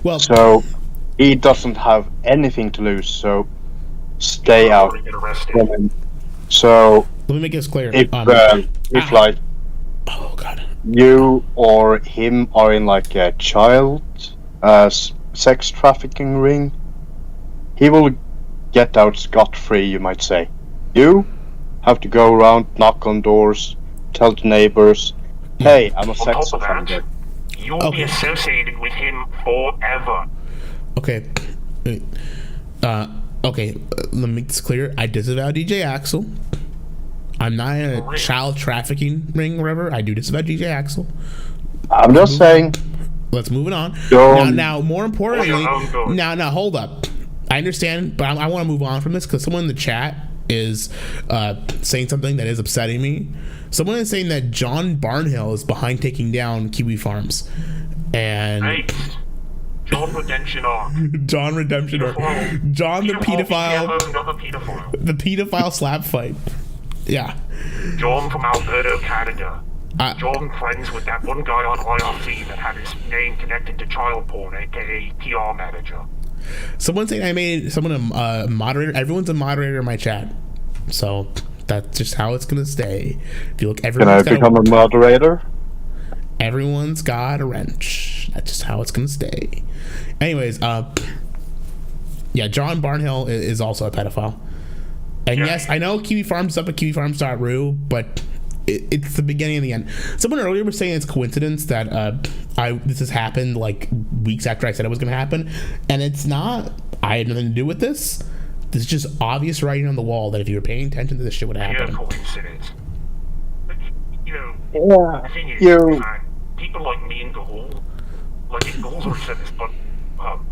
Well. So he doesn't have anything to lose. So stay out from him. So let me make this clear. If oh god, you or him are in a child sex trafficking ring, he will get out scot-free, you might say. You have to go around, knock on doors, tell the neighbors, hey, I'm a sex offender. You will be associated with him forever. Okay. Okay, let me make this clear. I disavow DJ Axel. I'm not in a child trafficking ring or whatever. I do disavow DJ Axel. I'm just saying. Let's move it on. Now, more importantly, now, hold up. I understand, but I want to move on from this because someone in the chat is saying something that is upsetting me. Someone is saying that John Barnhill is behind taking down Kiwi Farms, and John Redemption Arc. John Redemption Arc. John the pedophile. The pedophile slap fight. Yeah. John from Alberta, Canada. John friends with that one guy on IRC that had his name connected to child porn, aka PR manager. Someone saying I made someone a moderator. Everyone's a moderator in my chat, so that's just how it's gonna stay. If you look, Can I become a moderator? Everyone's got a wrench. That's just how it's gonna stay. Anyways, yeah, John Barnhill is also a pedophile. And yes, I know Kiwi Farms is up at kiwifarms.ru, but it's the beginning and the end. Someone earlier was saying it's coincidence that this has happened weeks after I said it was going to happen, and it's not. I had nothing to do with this. This is just obvious writing on the wall that if you were paying attention to this shit would happen. Yeah, coincidence. The thing is, people like me and Gahul, Gahul's already said this, but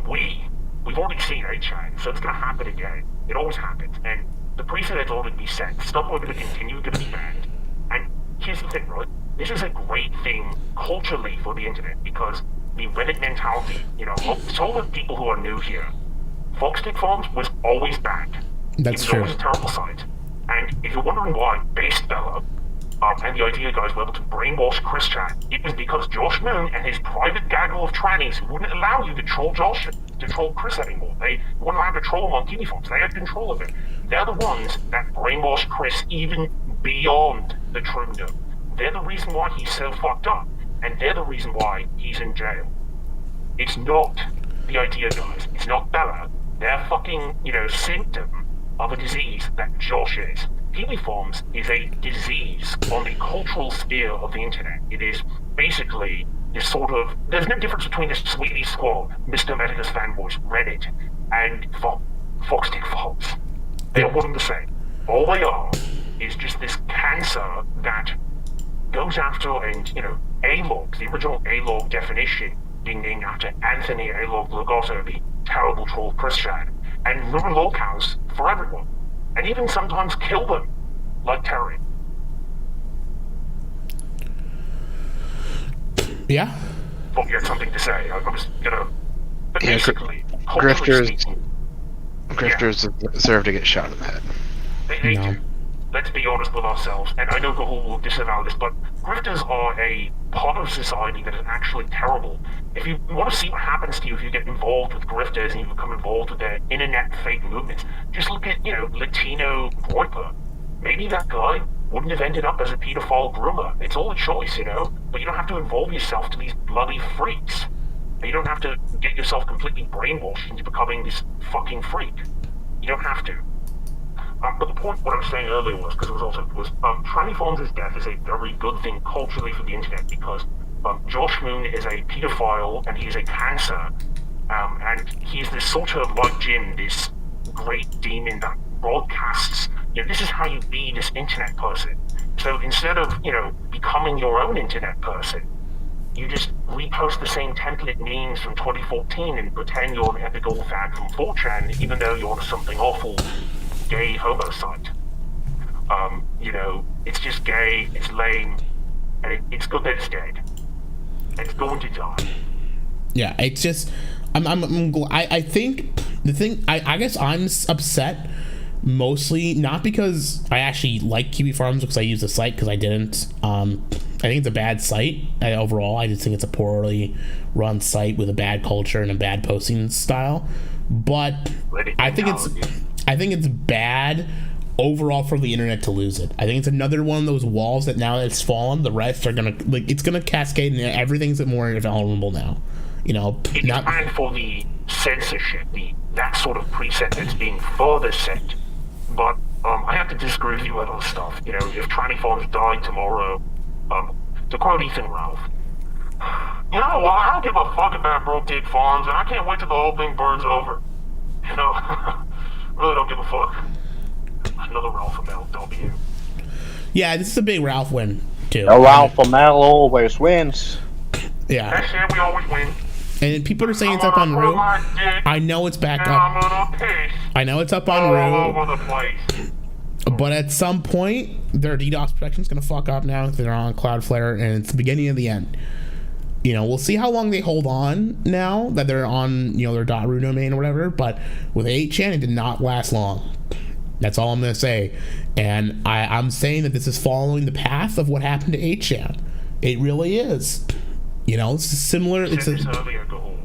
we we've already seen 8chan, so it's going to happen again. It always happens, and the precedent's already been set. Stuff are going to continue to be banned. And here's the thing, right? This is a great thing culturally for the internet, because the Reddit mentality, you know, so the people who are new here, Foxstick Farms was always banned. That's true. It was always a terrible site. And if you're wondering why Based Bella and the idea guys were able to brainwash Chris Chan, it was because Josh Moon and his private gaggle of trannies who wouldn't allow you to troll Chris anymore. They weren't allowed to troll him on Kiwi Farms. They had control of it. They're the ones that brainwashed Chris even beyond the true no. They're the reason why he's so fucked up. And they're the reason why he's in jail. It's not the idea guys. It's not Bella. They're fucking, you know, symptom of a disease that Josh is. Kiwi Farms is a disease on the cultural sphere of the internet. It is basically this sort of... There's no difference between the Sweetie Squad, Mr. Medica's fanboys, Reddit, and Foxstick Farms. They're one and the same. All they are is just this cancer that goes after, and, you know, A-Log, the original A-Log definition, being named after Anthony A-Log Logotto, the terrible troll Christian, and ruin locales for everyone. And even sometimes kill them, like Terry. Yeah? Thought you had something to say. I was gonna... But Yeah, basically, grifters deserve to get shot in the head. They do. Let's be honest with ourselves, and I know Gahul will disavow this, but grifters are a part of society that is actually terrible. If you want to see what happens to you if you get involved with grifters and you become involved with their internet fake movements, just look at, you know, Latino Groiper. Maybe that guy wouldn't have ended up as a pedophile groomer. It's all a choice, you know? But you don't have to involve yourself to these bloody freaks. You don't have to get yourself completely brainwashed into becoming this fucking freak. You don't have to. But the point, what I was saying earlier was, because it was also, Tranny Farms' death is a very good thing culturally for the internet, because Josh Moon is a pedophile and he's a cancer, and he's this sort of, like Jim, this great demon that broadcasts, you know, this is how you be this internet person. So instead of, you know, becoming your own internet person, you just repost the same template memes from 2014 and pretend you're an epic old fag from 4chan, even though you're on something awful gay homo site. You know, it's just gay, it's lame, and it's good that it's dead. It's going to die. Yeah, it's just, I think the thing, I guess I'm upset mostly not because I actually like Kiwi Farms because I use the site, because I didn't. I think it's a bad site overall. I just think it's a poorly run site with a bad culture and a bad posting style. But I think it's bad overall for the internet to lose it. I think it's another one of those walls that now that it's fallen, the rest are gonna, like, it's gonna cascade and everything's more vulnerable now. You know, it's bad for the censorship, that sort of preset that's being further set. But I have to disagree with you with other stuff. You know, if Tranny Farms died tomorrow, to quote Ethan Ralph, you know what, I don't give a fuck about Broke Dick Farms, and I can't wait till the whole thing burns over. You know, really don't give a fuck. Another Ralph MLW. Yeah, this is a big Ralph win, too. Ralph ML always wins. Yeah. That's it, we always win. And people are saying it's up on Rue. I know it's back up. I know it's up on Rue. All over the place. But at some point, their DDoS protection is going to fuck up now if they're on Cloudflare, and it's the beginning of the end. You know, we'll see how long they hold on now that they're on, you know, their .ru domain or whatever. But with 8chan, it did not last long. That's all I'm going to say. And I'm saying that this is following the path of what happened to 8chan. It really is. You know, it's similar. You said this earlier, Gahul.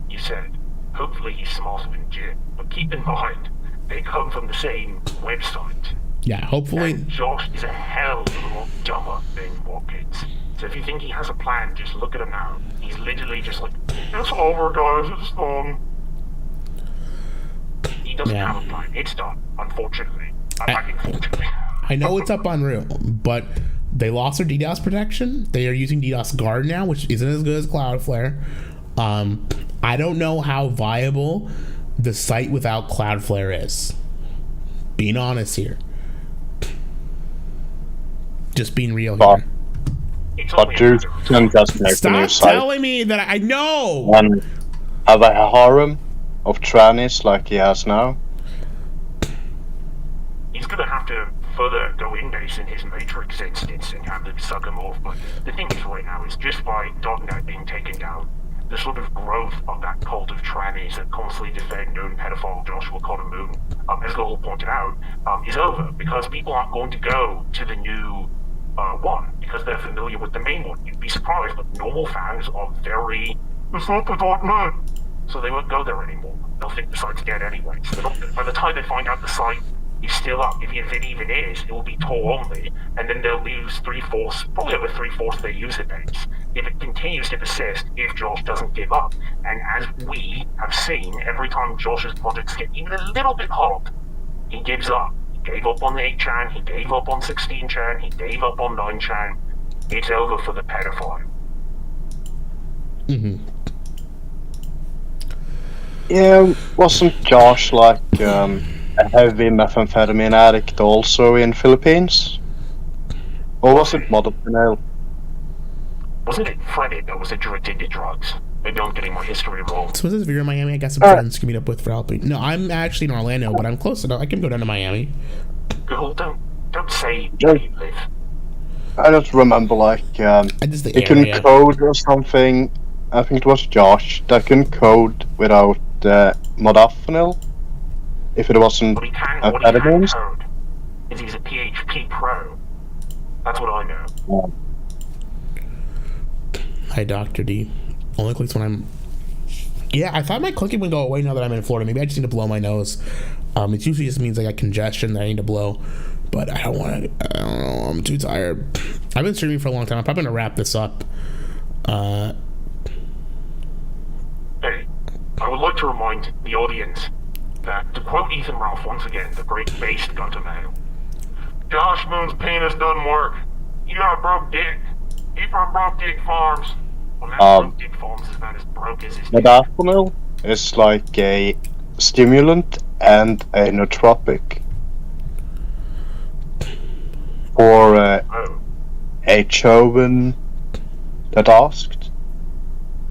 You said, hopefully he's smarter than Jim. But keep in mind, they come from the same website. Yeah, hopefully. And Josh is a hell of a lot dumber than Watkins. So if you think he has a plan, just look at him now. He's literally just like, it's over, guys, it's done. He doesn't have a plan. It's done, unfortunately. Unfortunately. I know it's up on Rue, but they lost their DDoS protection. They are using DDoS Guard now, which isn't as good as Cloudflare. I don't know how viable the site without Cloudflare is. Being honest here. Just being real here. But you can just make a new Stop site telling me that I know! and have a harem of trannies like he has now? He's gonna have to further go in base in his Matrix instance and have them suck him off. But the thing is right now is just by .NET being taken down, the sort of growth of that cult of trannies that constantly defend known pedophile Joshua Connor Moon, as Lowell pointed out, is over because people aren't going to go to the new one because they're familiar with the main one. You'd be surprised, but normal fans are very, it's not the .NET, so they won't go there anymore. They'll think the site's dead anyway. So by the time they find out the site is still up, if it even is, it will be Tor only, and then they'll lose probably over 3/4 of their user base if it continues to persist, if Josh doesn't give up. And as we have seen, every time Josh's projects get even a little bit hot, he gives up. He gave up on 8chan, he gave up on 16chan, he gave up on 9chan. It's over for the pedophile. Mm-hmm. Yeah, wasn't Josh like a heavy methamphetamine addict also in Philippines? Or was it modafinil? Wasn't it Freddy that was addicted to drugs? Maybe I'm getting my history wrong. So if you're in Miami, I got some friends to meet up with for helping. No, I'm actually in Orlando, but I'm close enough. I can go down to Miami. Girl, don't say where you live. I just remember like they couldn't code or something. I think it was Josh that couldn't code without modafinil. If it wasn't What he can code is he's a PHP pro. That's what I know. Hi, Dr. D. Only clicks when I'm... Yeah, I thought my clicking would go away now that I'm in Florida. Maybe I just need to blow my nose. It usually just means I got congestion that I need to blow. But I don't want to... I don't know. I'm too tired. I've been streaming for a long time. I'm probably going to wrap this up. Hey, I would like to remind the audience that, to quote Ethan Ralph once again, the great based gunter male, Josh Moon's penis doesn't work. You got a broke dick. He from Broke Dick Farms. Well, now Broke Dick Farms is about as broke as his dick. Modafinil is like a stimulant and a nootropic. For a Chauvin that asked.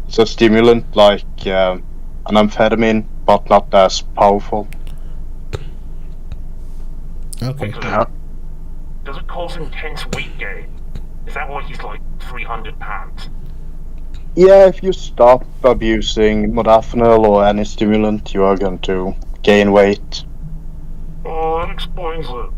It's a stimulant like an amphetamine, but not as powerful. Okay. Does it cause intense weight gain? Is that why he's like 300 pounds? Yeah, if you stop abusing modafinil or any stimulant, you are going to gain weight. Oh, that explains it.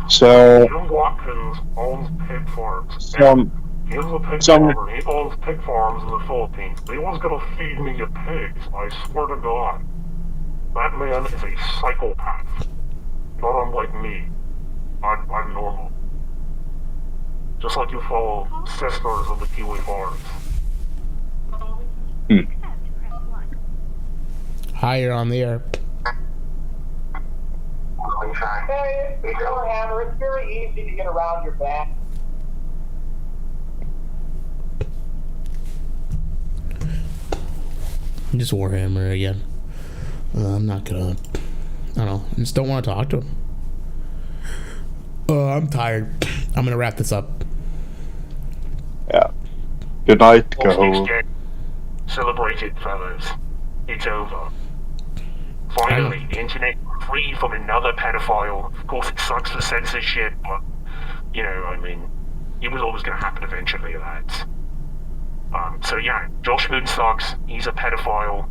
So, Jim Watkins owns pig farms. He's a pig farmer. He owns pig farms in the Philippines. He was gonna feed me a pigs, I swear to God. That man is a psychopath. Not unlike me. I'm normal. Just like you follow sisters of the Kiwi Farms. Hi, you're on the air. Hey, it's Hammer. It's very easy to get around your back. Just Warhammer again. I'm not gonna... I don't know. I just don't want to talk to him. I'm tired. I'm gonna wrap this up. Yeah. Good night, go. Celebrate it, fellas. It's over. Finally, the internet free from another pedophile. Of course, it sucks for censorship, but, you know, I mean, it was always going to happen eventually, lads. So yeah, Josh Moon sucks. He's a pedophile.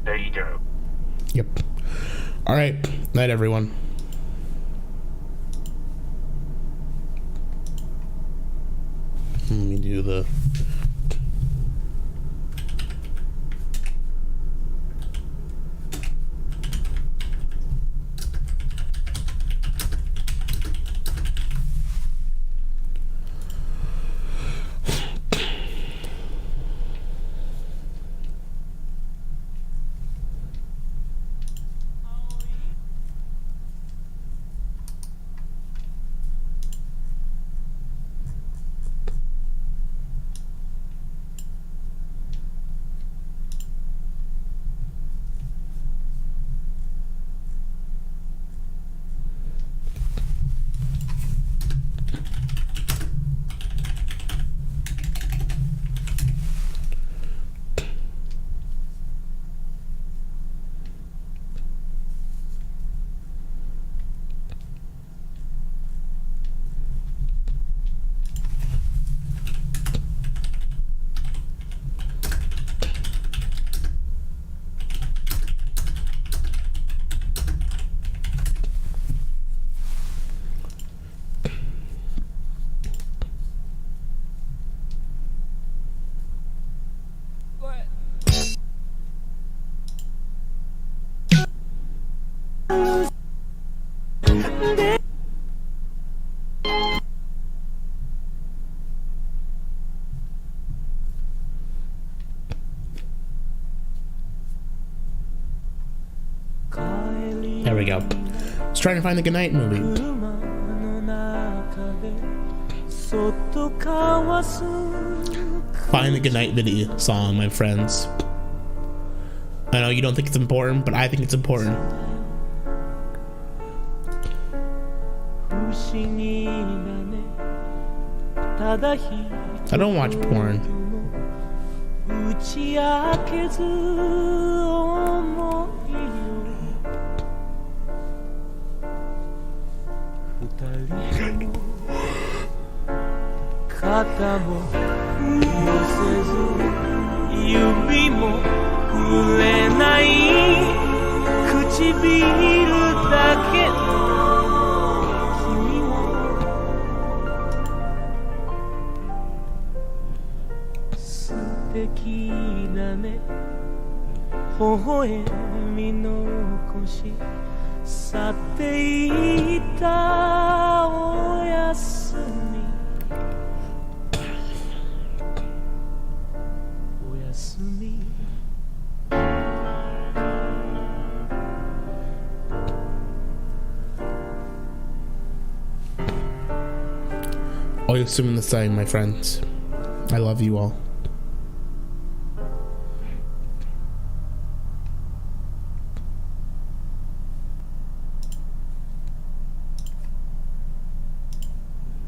There you go. Yep. All right. Night, everyone. Let me do the... There we go. I was trying to find the Goodnight movie. Find the Goodnight video song, my friends. I know you don't think it's important, but I think it's important. I don't watch porn. Oyasumi the same, my friends. I love you all.